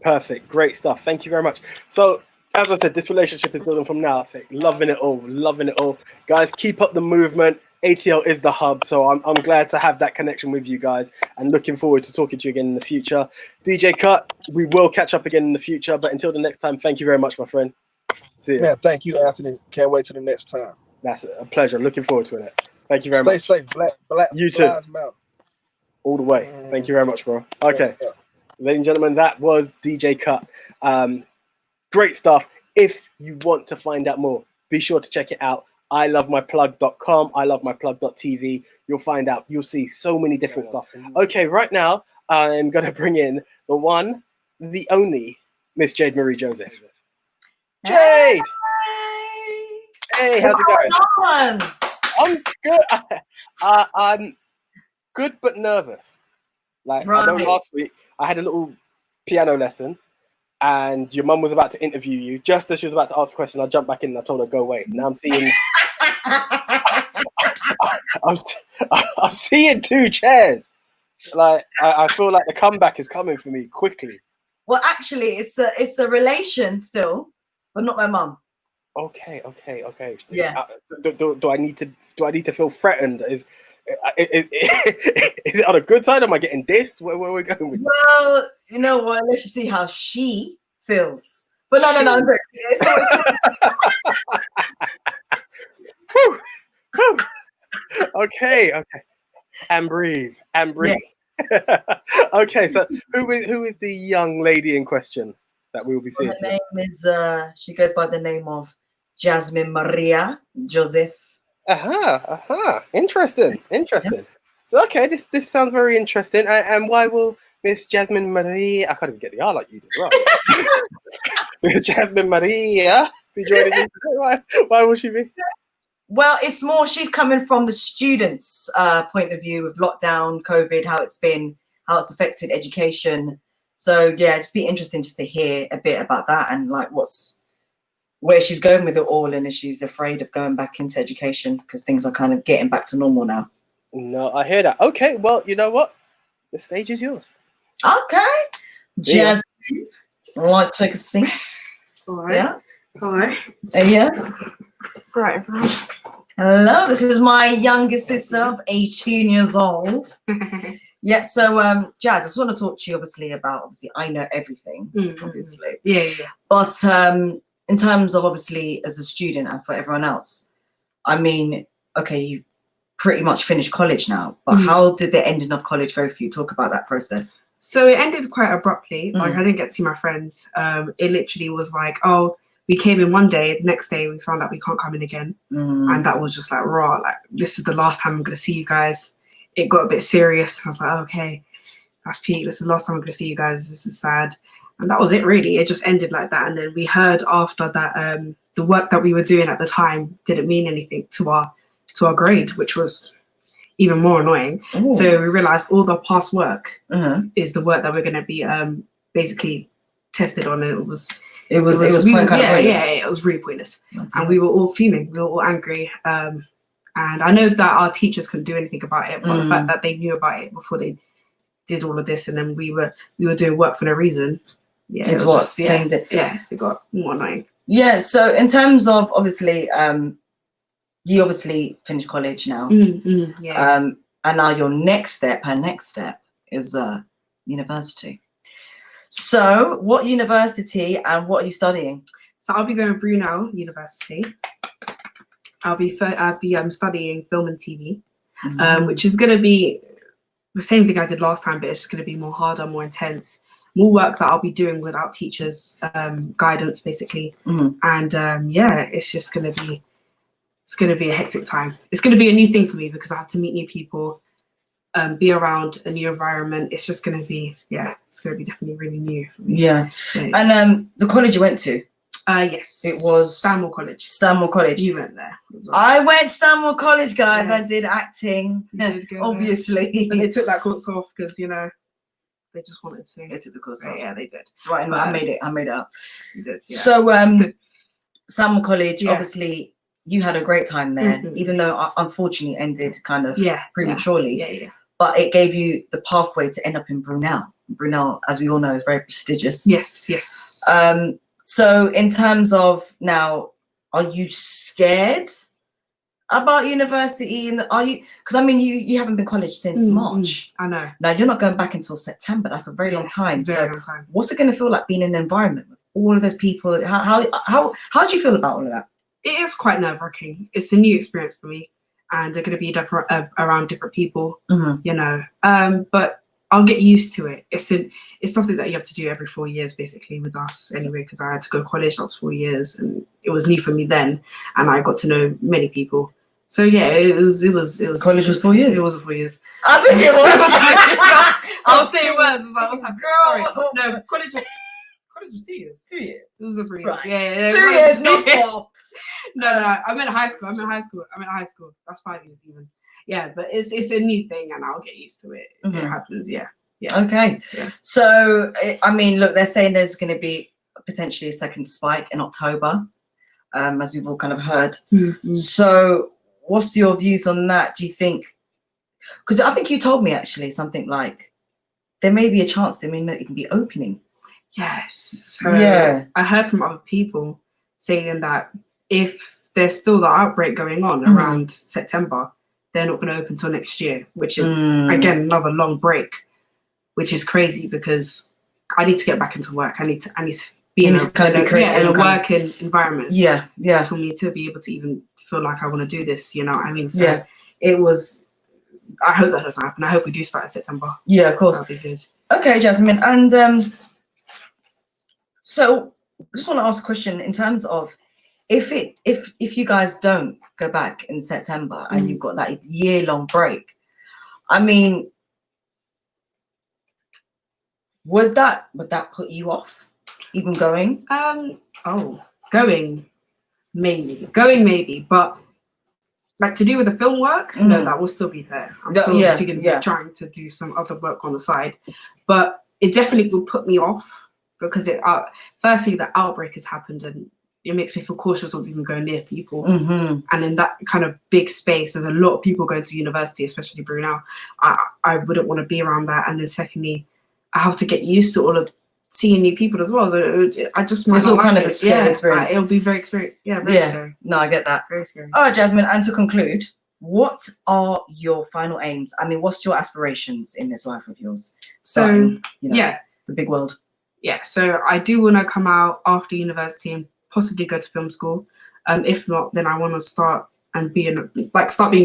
Perfect. Great stuff. Thank you very much. So, as I said, this relationship is building from now. I think loving it all. Loving it all. Guys, keep up the movement. ATL is the hub. So I'm glad to have that connection with you guys, and looking forward to talking to you again in the future. DJ Kutt, we will catch up again in the future. But until the next time, thank you very much, my friend. See you. Man, thank you, Anthony. Can't wait till the next time. That's a pleasure. Looking forward to it. Thank you very much. Stay safe. Black You too. Lives Matter. All the way. Thank you very much, bro. Okay. Yes, ladies and gentlemen, that was DJ Kutt. Great stuff. If you want to find out more, be sure to check it out. ilovemyplug.com, ilovemyplug.tv. You'll find out. You'll see so many different stuff. Okay, right now, I'm going to bring in the one, the only, Miss Jade-Marie Joseph. Jade! Hey, how's it going? I'm good. I'm good but nervous. Like, I know last week I had a little piano lesson, and your mum was about to interview you. Just as she was about to ask a question, I jumped back in and I told her, go away. Now I'm seeing I'm seeing two chairs. Like, I feel like the comeback is coming for me quickly. Well, actually, it's a relation still, but not my mum. Okay. Yeah. Do I need to feel threatened? Is it on a good side? Am I getting dissed? Where are we going with? Well, you know what? Let's just see how she feels. But no. I'm very, Okay. And breathe. Yes. Okay, so who is the young lady in question that we will be seeing Her today? name is, she goes by the name of Jade-Marie Joseph. Interesting. So okay, this sounds very interesting. And why will Miss Jasmine Marie, I can't even get the R like you did, right? Miss Jasmine Maria be joining you today? Why will she be? Well, it's more she's coming from the students' point of view with lockdown, COVID, how it's affected education. So yeah, it's be interesting just to hear a bit about that and like where she's going with it all, and if she's afraid of going back into education because things are kind of getting back to normal now. No, I hear that. Okay, well, you know what? The stage is yours. Okay, See ya. Jasmine, I'd like to take a seat. All right. Yeah, Hi. yeah. Right, everyone. Hello, this is my youngest sister of 18 years old. Yeah, so Jazz, I just want to talk to you obviously I know everything, obviously. Yeah. But in terms of obviously as a student and for everyone else, I mean, okay, you pretty much finished college now, but how did the ending of college go for you? Talk about that process. So it ended quite abruptly. Like I didn't get to see my friends. It literally was like, oh, we came in one day, the next day we found out we can't come in again. And that was just like, raw, like this is the last time I'm gonna see you guys. It got a bit serious. I was like, okay, that's peak. This is the last time I'm gonna see you guys. This is sad. And that was it really. It just ended like that. And then we heard after that the work that we were doing at the time didn't mean anything to our grade, which was even more annoying. Ooh. So we realized all the past work is the work that we're gonna be basically tested on. And it was It was pointless. it was really pointless. And we were all fuming, we were all angry. And I know that our teachers couldn't do anything about it, but the fact that they knew about it before they did all of this, and then we were doing work for no reason. Yeah, Is it what was just, it got more annoying. Yeah, so in terms of obviously, you obviously finished college now. And now your next step is university. So what university and what are you studying? So I'll be going to Brunel University. I'll be studying film and TV, which is going to be the same thing I did last time, but it's going to be more harder, more intense, more work that I'll be doing without teachers' guidance, basically. And it's just going to be a hectic time. It's going to be a new thing for me because I have to meet new people, be around a new environment. It's just going to be, it's going to be definitely really new for me. Yeah. And the college you went to? Yes. It was Stanmore College. Stanmore College. You went there as well. I went to Stanmore College, guys. Yes. I did acting, You did go there. obviously. But they took that course off because, they just wanted to. They took the course Right, off. yeah, they did. It's right. No, I made it up. You did, yeah. So Stanmore College, Yeah. obviously, you had a great time there, even though unfortunately ended kind of prematurely. Yeah. But it gave you the pathway to end up in Brunel. Brunel, as we all know, is very prestigious. Yes. So in terms of now, are you scared about university? And are you? Because I mean, you haven't been college since March. I know. Now you're not going back until September. That's a very long time. Very long time. What's it going to feel like being in an environment with all of those people? How do you feel about all of that? It is quite nerve-wracking. It's a new experience for me, and they're going to be around different people. But I'll get used to it. It's something that you have to do every 4 years, basically, with us anyway, because I had to go to college last 4 years, and it was new for me then, and I got to know many people. So yeah, it was. College was 4 years. It was 4 years. I think it was. I'll say it was. What's happening? Girl. Sorry. No, college was 2 years. 2 years. It was 3 years. Right. Yeah. 2 years, not 4. No. I'm in high school. That's 5 years even. Yeah, but it's a new thing, and I'll get used to it. It happens. Yeah. Okay. Yeah. So I mean, look, they're saying there's going to be potentially a second spike in October, as we've all kind of heard. So, what's your views on that? Do you think? Because I think you told me actually something like there may be a chance they may not even be opening. Yes. So I heard from other people saying that if there's still the outbreak going on around September, they're not going to open until next year, which is again another long break, which is crazy because I need to get back into work. I need to be in a working environment. Yeah. For me to be able to even feel like I want to do this, you know what I mean? So it was I hope that doesn't happen. I hope we do start in September. Yeah, of course. That'd be good. Okay, Jasmine, and so I just want to ask a question in terms of if you guys don't go back in September and you've got that year-long break, I mean, would that put you off even going? Going maybe, but like to do with the film work, no, that will still be there. I'm still obviously going to be trying to do some other work on the side, but it definitely will put me off because firstly the outbreak has happened and it makes me feel cautious of even going near people. And in that kind of big space, there's a lot of people going to university, especially Brunel. I wouldn't want to be around that. And then secondly, I have to get used to all of seeing new people as well. So I just it's all kind of a scary experience. It'll be very scary. Very scary. No, I get that. Very scary. All right, Jasmine. And to conclude, what are your final aims? I mean, what's your aspirations in this life of yours? So the big world. Yeah. So I do want to come out after university and possibly go to film school. If not, then I want to start being a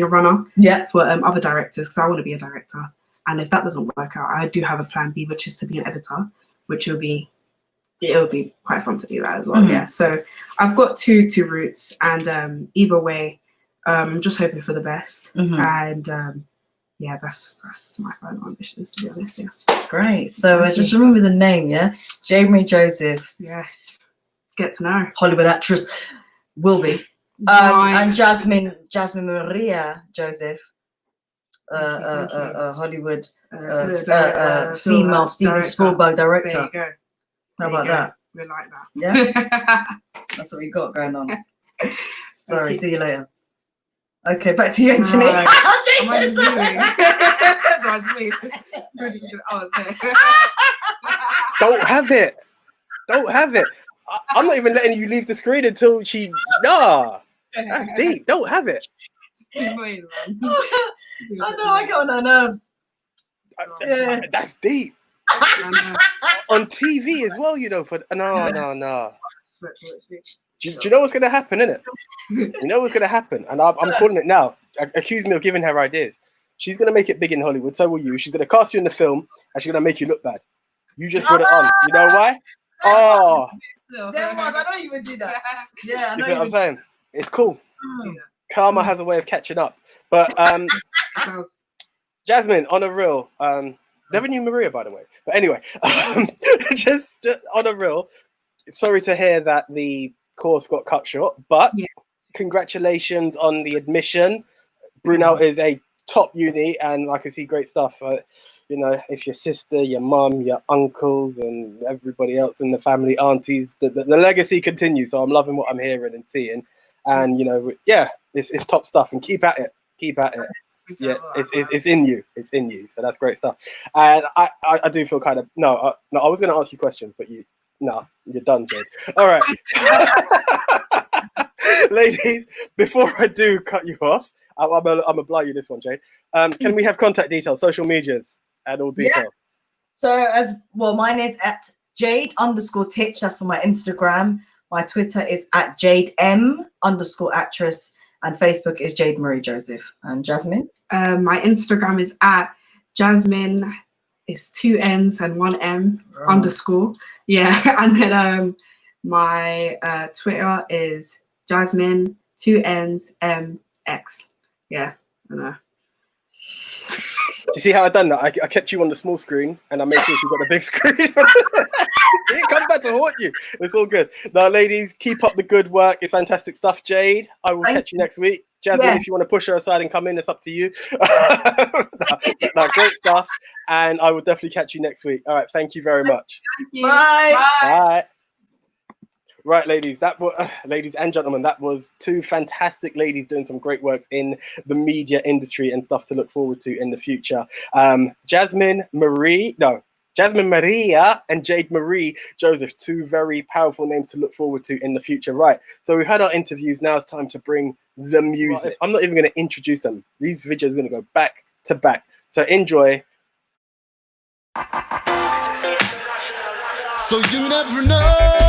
runner. For other directors because I want to be a director. And if that doesn't work out, I do have a plan B, which is to be an editor, which it'll be quite fun to do that as well. Yeah. So I've got two routes, and either way, I'm just hoping for the best. And that's my final ambitions, to be honest. Yes. Great. So just remember the name, Jade-Marie Joseph. Yes. Get to know. Hollywood actress will be. And Jade-Marie Joseph. Hollywood female Steven Spielberg director. There you go. How about that? We like that. Yeah. That's what we got going on. Sorry, see you later. Okay, back to you, Anthony. Am I just leaving? Do I just leave? Oh, it's there. Don't have it. I'm not even letting you leave the screen until she. Nah, that's deep. Don't have it. I know, I get on her nerves. That's deep. On TV as well, you know. No. Do you know what's going to happen, innit? You know what's going to happen, and I'm calling it now. Accuse me of giving her ideas. She's going to make it big in Hollywood. So will you. She's going to cast you in the film, and she's going to make you look bad. You just put it on. You know why? Oh, there was. I know you would do that. Yeah, I know you know what I'm saying? It's cool. Karma has a way of catching up. But Jasmine, on a real, never knew Maria, by the way. But anyway, just on a real, sorry to hear that the course got cut short, but congratulations on the admission. Brunel is a top uni, and like I see great stuff. You know, if your sister, your mum, your uncles, and everybody else in the family, aunties, the legacy continues. So I'm loving what I'm hearing and seeing. And, you know, it's top stuff, and keep at it. Yeah, it's in you. It's in you. So that's great stuff. And I do feel kind of no. I was going to ask you questions, but you're done, Jade. All right, ladies. Before I do cut you off, I'm gonna blow you this one, Jade. Can we have contact details, social medias, and all details? Yeah. So as well, mine is at Jade_Titch. That's on my Instagram. My Twitter is at JadeM_actress. And Facebook is Jade-Marie Joseph. And Jasmine? My Instagram is at Jasmine. It's 2 N's and 1 M _ Yeah. And then my Twitter is Jasmine 2 N's MX. Yeah. I know. Do you see how I done that? I kept you on the small screen, and I made sure you got the big screen. It didn't come back to haunt you. It's all good. Now, ladies, keep up the good work. It's fantastic stuff. Jade, I will catch you next week. Jasmine, if you want to push her aside and come in, it's up to you. No, great stuff. And I will definitely catch you next week. All right. Thank you very much. Thank you. Bye. Bye. Right, ladies, ladies and gentlemen, that was 2 fantastic ladies doing some great work in the media industry and stuff to look forward to in the future. Jade-Marie and Jade-Marie Joseph, 2 very powerful names to look forward to in the future. Right, so we've had our interviews. Now it's time to bring the music. I'm not even going to introduce them. These videos are going to go back to back. So enjoy. So you never know.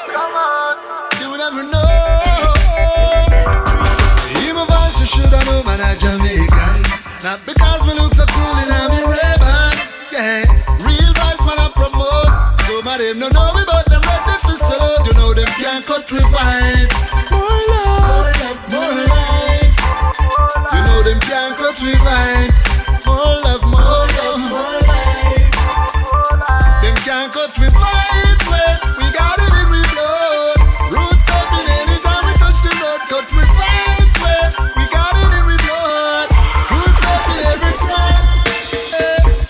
Come on, you never know. Hear my voice Jamaican. Not because we look so cool and I'm a Ray-Ban. Yeah, real vibes man I promote. Some of them no know me but them ready for salute. You know them can't cut with vibes. More love, more life. You know them can't cut with vibes. More love, more life. Them can't cut with vibes. We got it in we blood. Roots up in anytime we touch the road. Cut with vibes. We got it in we blood. Roots up in every time.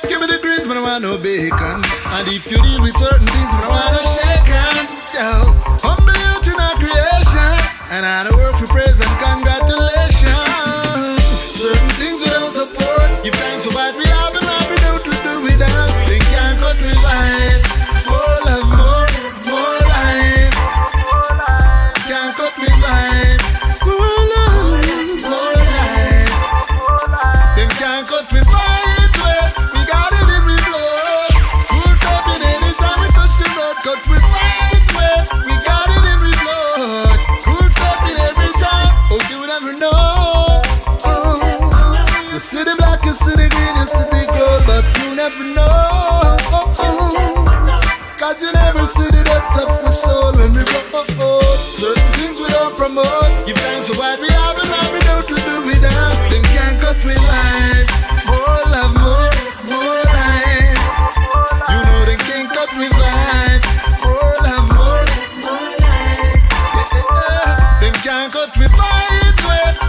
Give me the greens, but I want no bacon. And if you deal with certain things, but I want no shaken. Yo, humble you in our creation. And I don't work for praise and congratulations. Certain things we don't support. Give thanks for what we have and what we don't do without. They can't cut with vibes. More love, more life. Can't cut with vibes. More love, more life. Them can't cut with vibes. We got it in we blood. Full step in anytime we touch the road. Cut with vibes. We got it in we blood. Full step in every time. Oh, you never know. You see the black, you see the green, you see the gold, but you never know. Cause you never see the depth of the soul when we roll. Certain things we don't promote. Give thanks for what we have and what we don't do without. Them can't cut with life. More love, more life. You know they can't cut with life. More love, more life. Them can't cut with vibes.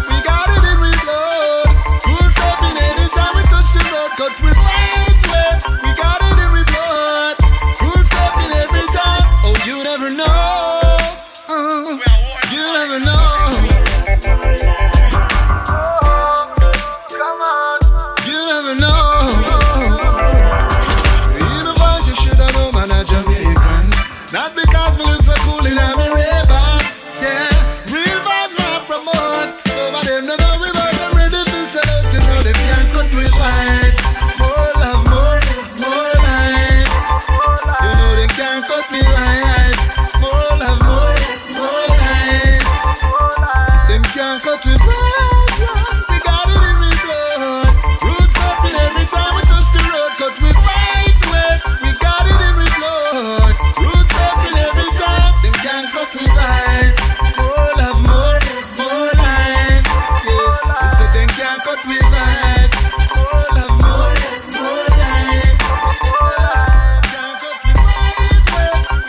We got it in we blood. Cool step in anytime we touch the road. Cut with vibes. We got it in we blood. Cool step in every time. Oh, you never know. You never know. Come on. You never know. In a voice you should have known man a Jamaican. Not because we look so cool in a Ray-Ban. Yeah, real vibes when I promote. Some of them don't know we but them ready to salute. You know they can't cut with vibes. More love, more life. You know they can't cut with life. More love, more life. Them can't cut with vibes. We got it in we blood. Roots up in every time we touch the road. Cut with vibes. We got it in we blood. Roots up in every time. Them can't cut with vibes. More love, more life. Yes, we said them can't cut with vibes. More love, more life. Can't cut with vibes. We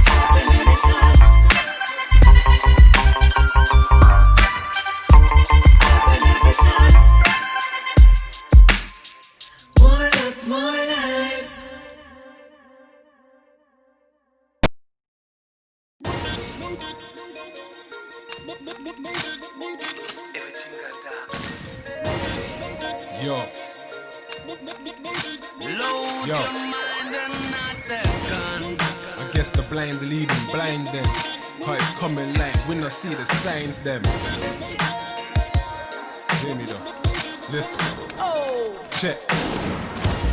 got it in we More love, more life. Yo. Yo. I guess the blind leading blind them. How it's coming like we not see the signs them. Hear me though. Listen. Check.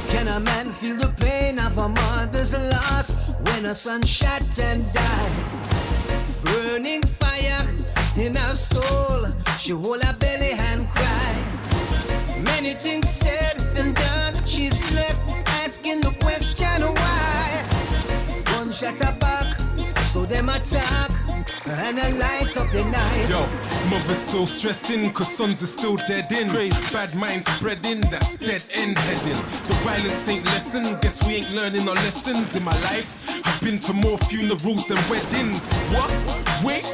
Can a man feel the pain of a mother's loss when a son shot and died? Burning fire in her soul, she hold her belly and cry. Many things said and done, she's left asking the question why. One shot her back, so them attack, and a light up the night. Yo, mother's still stressing, cause sons are still dead in. Crazy bad minds spreading, that's dead end heading. The violence ain't lesson, guess we ain't learning our lessons. In my life, I've been to more funerals than weddings. What? Wait,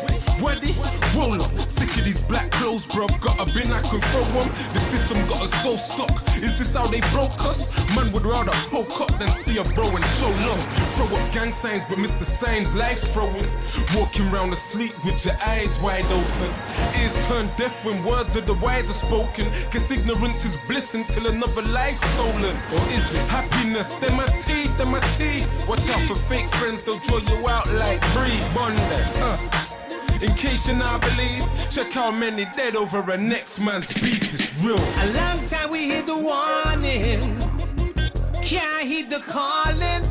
wedding? Roll up, sick of these black clothes, bruv. Got a bin I can throw them. The system got us so stuck. Is this how they broke us? Man would rather poke up than see a bro and show love. Throw up gang signs, but miss the signs life's throwing. Walking round asleep with your eyes wide open. Ears turn deaf when words of the wise are spoken. Guess ignorance is bliss until another life's stolen. Or is it happiness? They're my teeth, they're my teeth. Watch out for fake friends, they'll draw you out like Brie Monday. In case you not believe, check how many dead over a next man's beef. It's real. A long time we hear the warning, can't heed the calling.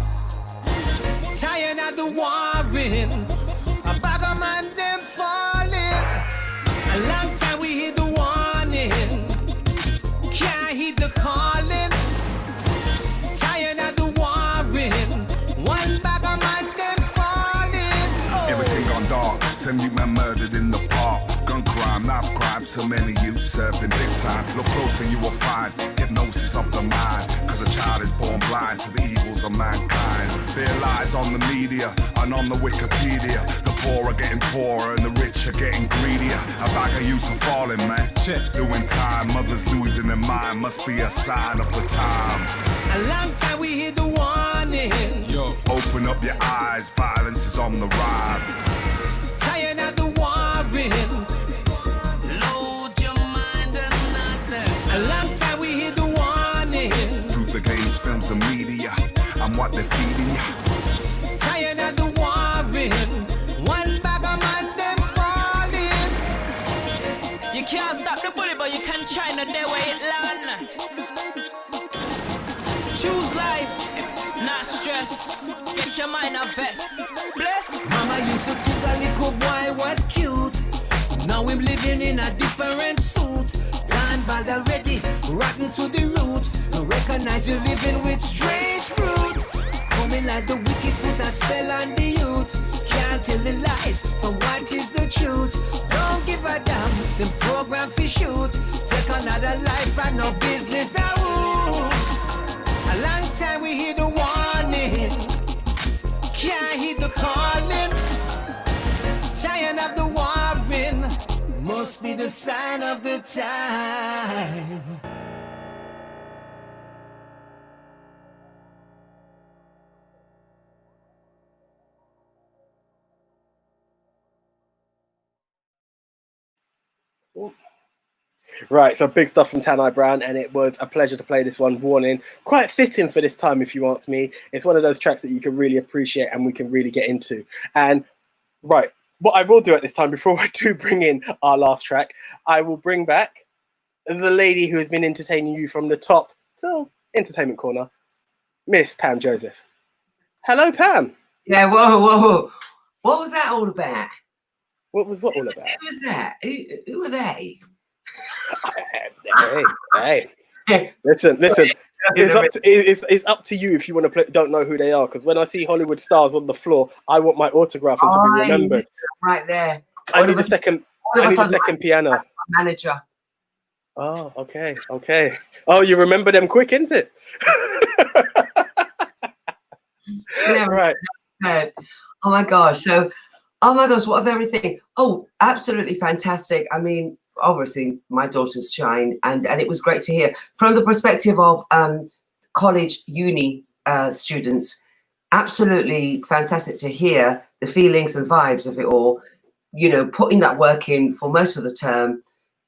Tired of the warring, a bag of man them falling. A long time we hear and you man murdered in the park. Gun crime, knife crime, so many youths serving big time. Look closer, you will find hypnosis of the mind. Cause a child is born blind to the evils of mankind. There lies on the media and on the Wikipedia. The poor are getting poorer and the rich are getting greedier. A bag of youths are falling, man. Doing time, mothers losing their mind. Must be a sign of the times. A long time we hear the warning. Yo, open up your eyes, violence is on the rise. Tired of the warring. Load your mind and nothing. A long time we hear the warning. Through the games, films, and media, and what they're feeding you. Tired of the warring. One bag of man, them falling. You can't stop the bullet, but you can try not there where it land. Choose life, not stress. Get your mind a vest. Bless. Mama used to think a little boy was cute. Now I'm living in a different suit. Gone bad already, rotten to the root. No recognize you living with strange fruit. Coming like the wicked put a spell on the youth. Can't tell the lies from what is the truth. Don't give a damn, them program for shoot. Take another life and no business out. A long time we hear the warning. Can't hear the calling. Tired of the warring. Must be the sign of the time. Right, so big stuff from Tanai Brown, and it was a pleasure to play this one, Warning. Quite fitting for this time, if you ask me. It's one of those tracks that you can really appreciate and we can really get into. And right, what I will do at this time, before I do bring in our last track, I will bring back the lady who has been entertaining you from the top to Entertainment Corner, Miss Pam Joseph. Hello, Pam. Yeah, whoa. What was that all about? What was what all about? Who was that? Who were they? Hey. Listen. It's up to you if you want to play. Don't know who they are, because when I see Hollywood stars on the floor, I want my autograph and to be remembered. Right there. I need a second piano. Manager. Oh, okay. Oh, you remember them quick, isn't it? Right. Oh my gosh. What a very thing. Oh, absolutely fantastic. I mean, obviously my daughters shine, and it was great to hear from the perspective of college uni students. Absolutely fantastic to hear the feelings and vibes of it all, you know, putting that work in for most of the term.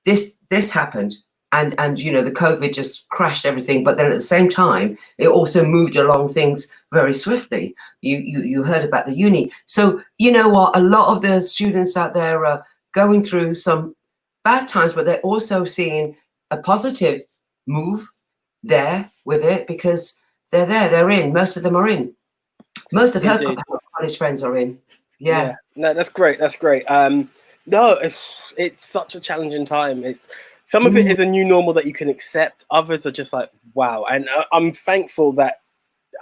This happened, and you know, the COVID just crashed everything, but then at the same time it also moved along things very swiftly. You heard about the uni. So you know what, a lot of the students out there are going through some bad times, but they're also seeing a positive move there with it, because they're in. Most of them are in. Most of her college friends are in. Yeah. No, that's great. No, it's such a challenging time. It's some of it is a new normal that you can accept. Others are just like, wow. And I'm thankful that,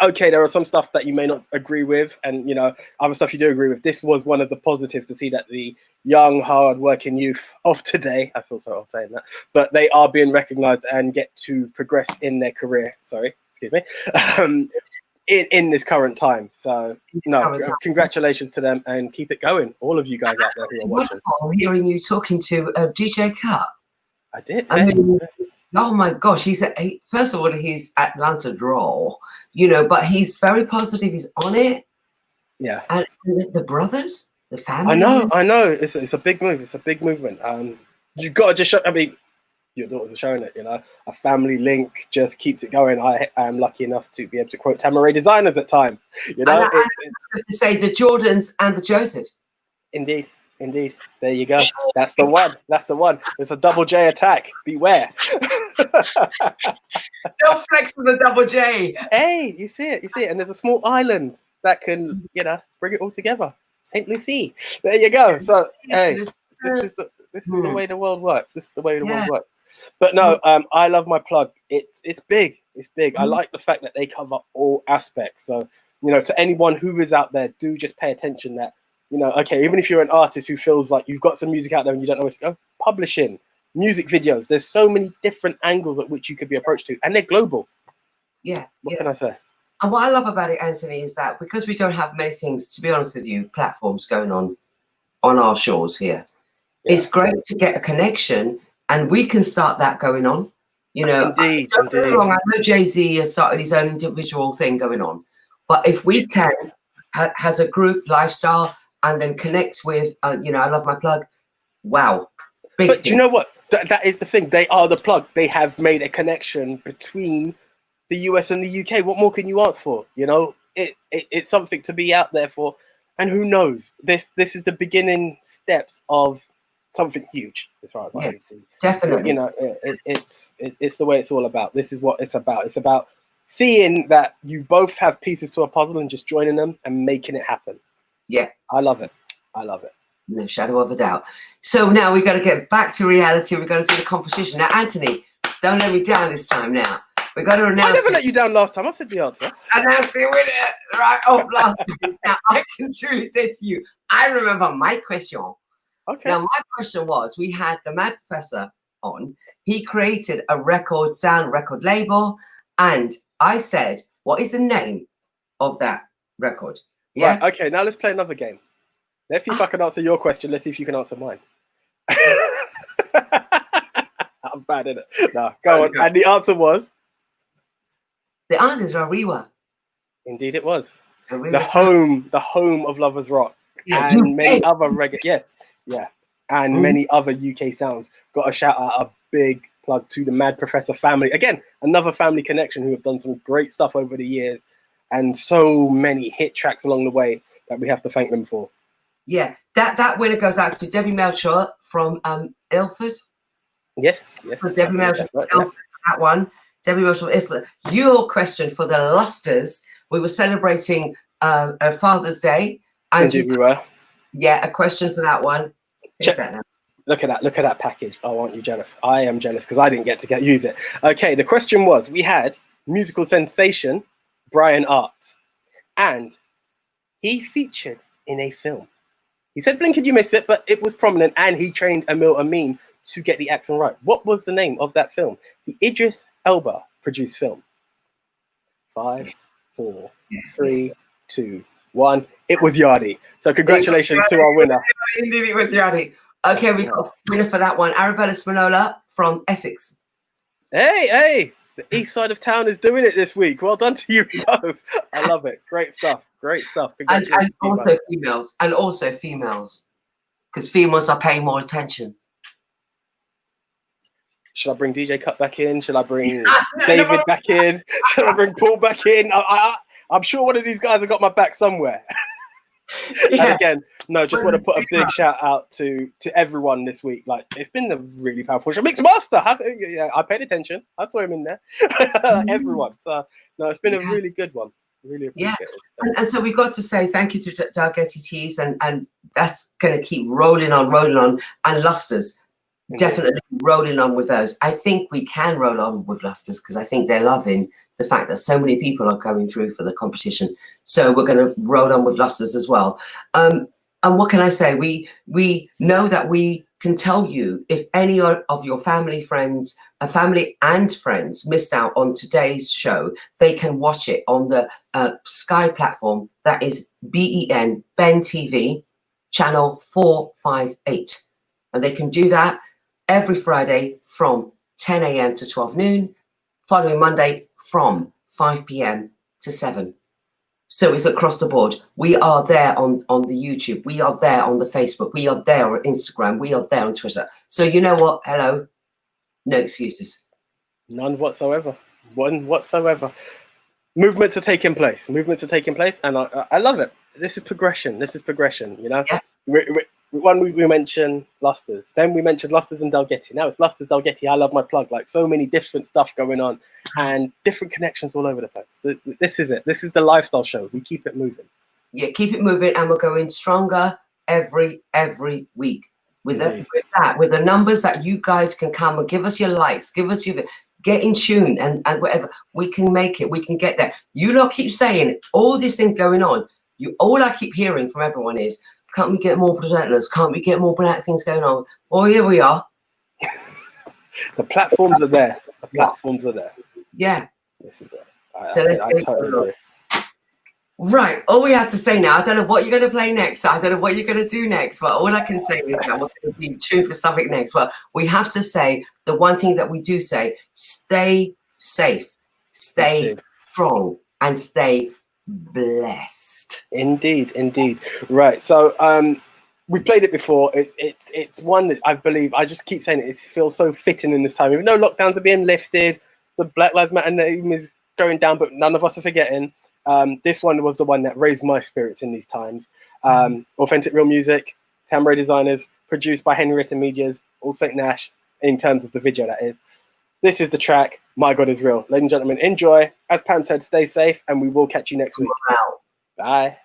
okay, there are some stuff that you may not agree with, and you know, other stuff you do agree with. This was one of the positives to see that the young, hard-working youth of today, I feel so odd saying that, but they are being recognized and get to progress in their career. Sorry, excuse me. In this current time. So no, congratulations to them, and keep it going, all of you guys out there who are watching. I'm hearing you talking to DJ Kutt. I did. I mean, oh my gosh, first of all, he's Atlanta draw, you know, but he's very positive. He's on it. Yeah. And the brothers, the family. I know. It's a big move. It's a big movement. You've got to just show. I mean, your daughters are showing it. You know, a family link just keeps it going. I am lucky enough to be able to quote Jade-Marie designers at time. You know, I have to say the Jordans and the Josephs. Indeed. There you go. That's the one. It's a double J attack. Beware. Don't flex with the double J. Hey, you see it. And there's a small island that can, you know, bring it all together. St. Lucie. There you go. So, hey, this is the way the world works. World works. But no, I love my plug. It's big. I like the fact that they cover all aspects. So, you know, to anyone who is out there, do just pay attention that, You know, okay, even if you're an artist who feels like you've got some music out there and you don't know where to go, publishing, music videos. There's so many different angles at which you could be approached to, and they're global. Yeah. What can I say? And what I love about it, Anthony, is that because we don't have many things, to be honest with you, platforms going on our shores here, it's great to get a connection, and we can start that going on. You know, indeed. I know Jay-Z has started his own individual thing going on, but if we can, has a group lifestyle, and then connect with, you know, I love my plug. Wow. But do you know what? That is the thing. They are the plug. They have made a connection between the US and the UK. What more can you ask for? You know, it's something to be out there for. And who knows? This is the beginning steps of something huge, as far as I can see. Definitely. You know, it's the way it's all about. This is what it's about. It's about seeing that you both have pieces to a puzzle and just joining them and making it happen. Yeah. I love it. I love it. No shadow of a doubt. So now we got to get back to reality. We got to do the competition. Now, Anthony, don't let me down this time now. We got to announce. I never let you down last time. I said the answer. Announce the winner right off last time. Now, I can truly say to you, I remember my question. Okay. Now, my question was, we had the Mad Professor on. He created a record label. And I said, what is the name of that record? Yeah. Right, okay, now let's play another game. Let's see if I can answer your question. Let's see if you can answer mine. I'm bad at it. No, go on. And the answer was? The answer is Rariwa. Indeed it was. Rariwa. The home of Lovers Rock. Yeah, and many other reggae. Yes, yeah. And many other UK sounds. Got a shout out, a big plug to the Mad Professor family. Again, another family connection who have done some great stuff over the years. And so many hit tracks along the way that we have to thank them for. Yeah, that winner goes out to Debbie Melcher from Ilford. Yes. For Debbie Melcher from Ilford, that one. Debbie Melcher from Ilford. Your question for the Lusters. We were celebrating Father's Day. And Indeed we were. Yeah, a question for that one. Look at that package. Oh, aren't you jealous? I am jealous because I didn't get to use it. Okay, the question was, we had musical sensation Brian Art, and he featured in a film. He said, "Blink and you miss it," but it was prominent, and he trained Emil Amin to get the accent right. What was the name of that film? The Idris Elba produced film. 5, 4, 3, 2, 1. It was Yardi. So congratulations to our winner. Indeed, it was Yardi. Okay, we got a winner for that one. Arabella Spinola from Essex. Hey. The east side of town is doing it this week. Well done to you both. I love it. Great stuff. Congratulations. And also females. Because females are paying more attention. Should I bring DJ Kutt back in? Should I bring David back in? Should I bring Paul back in? I'm sure one of these guys have got my back somewhere. Yeah. And again, just want to put a big shout out to everyone this week. Like, it's been a really powerful show. Mix Master, I paid attention. I saw him in there. Everyone. So it's been a really good one. Really appreciate it. And so we got to say thank you to Dalgety Teas, and that's going to keep rolling on. And Lusters, definitely rolling on with those. I think we can roll on with Lusters because I think they're loving the fact that so many people are coming through for the competition. So we're going to roll on with Lusters as well. And what can I say? We know that we can tell you if any of your family and friends missed out on today's show, they can watch it on the Sky platform. That is BEN TV, channel 458. And they can do that every Friday from 10 a.m. to 12 noon, following Monday from 5 p.m. to 7. So it's across the board. We are there on the YouTube. We are there on the Facebook. We are there on Instagram. We are there on Twitter. So you know what? Hello. No excuses. None whatsoever. One whatsoever. Movements are taking place. And I love it. This is progression. You know? Yeah. We mentioned Lusters. Then we mentioned Lusters and Dalgety. Now it's Lusters, Dalgety. I love my plug. Like, so many different stuff going on and different connections all over the place. This is it. This is the lifestyle show. We keep it moving. Yeah, keep it moving, and we're going stronger every week. With the numbers that you guys can come and give us your likes, get in tune and whatever. We can make it. We can get there. You lot keep saying all this thing going on. All I keep hearing from everyone is, Can't we get more presenters? Can't we get more black things going on? Well, here we are. The platforms are there. The platforms are there. Yeah. This is it. So I totally agree. Right, all we have to say now, I don't know what you're going to play next, I don't know what you're going to do next, but all I can say is that we're going to be tuned for something next. Well, we have to say the one thing that we do say: stay safe, stay strong, and stay blessed. Indeed. Right, so we played it before. It's one that I believe, I just keep saying it feels so fitting in this time. Even though lockdowns are being lifted, the Black Lives Matter name is going down, but none of us are forgetting. This one was the one that raised my spirits in these times. Authentic Real Music, Tambourine Designers, produced by Henrietta Medias, All Saint Nash, in terms of the video, that is. This is the track, My God Is Real. Ladies and gentlemen, enjoy. As Pam said, stay safe, and we will catch you next week. Wow. Bye.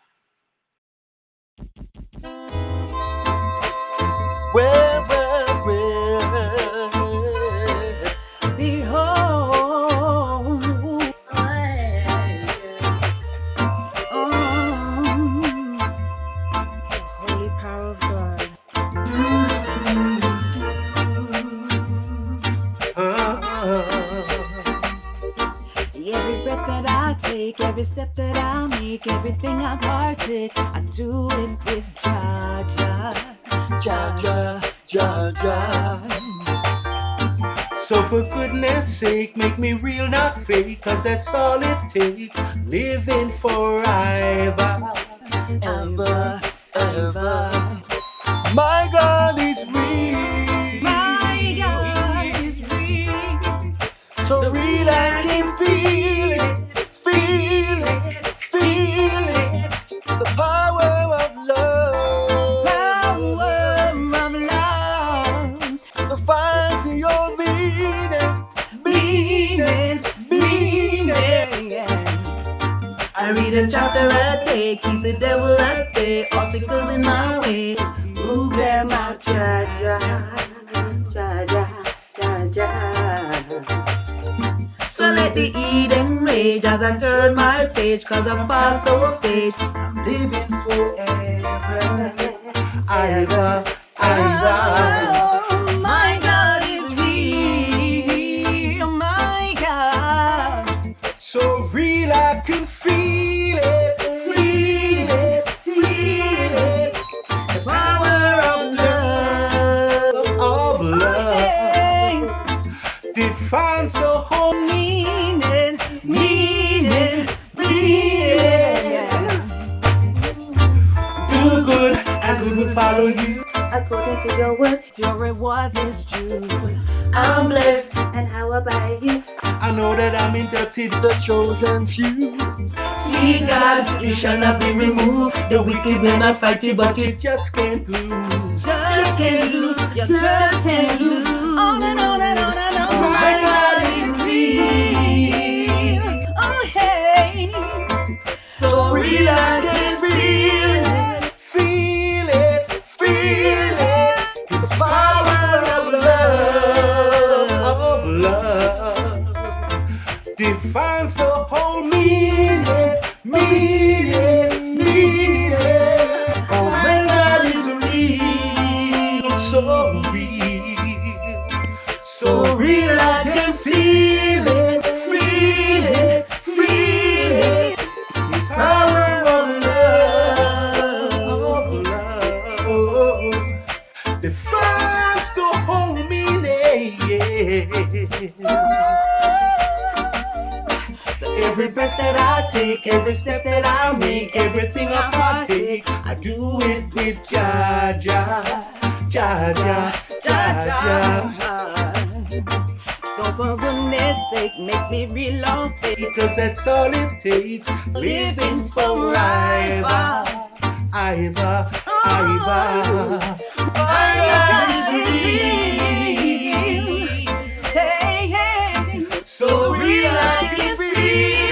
Every breath that I take, every step that I make, everything I partake, I do it with Jah Jah. So for goodness sake, make me real, not fake, cause that's all it takes. Living forever, ever. My God is real. My God is real. So real I can feel it. The power of love. To find the old meaning. I read a chapter a day, keep the devil at bay, obstacles in my way, move them out, Jah Jah. So let the Eden rage as I turn my page, cause I'm past those stage, I'm living forever, ever. My God is real. My God. So real I can feel it. The power of love, Defines the whole meaning. Do good and good will follow you. according to your words, Your rewards is due. I'm blessed, and how about you? I know that I'm inducted, the chosen few. See God, you shall not be removed. The wicked will not fight you, but you just can't lose. Just can't lose. You just can't lose. On and on and on and on. My God is real. Oh hey. So real I can feel it. Feel it. The power of love defines the whole meaning. Oh, my God is real, so real I can feel it. The power of love defines the whole meaning. So every breath that I take, every step that I make, everything I partake, I do it with Jah Jah. So for goodness sake, makes me real off it. Because that's all it takes. Living forever. Iva. My God is real. Hey. so real I can feel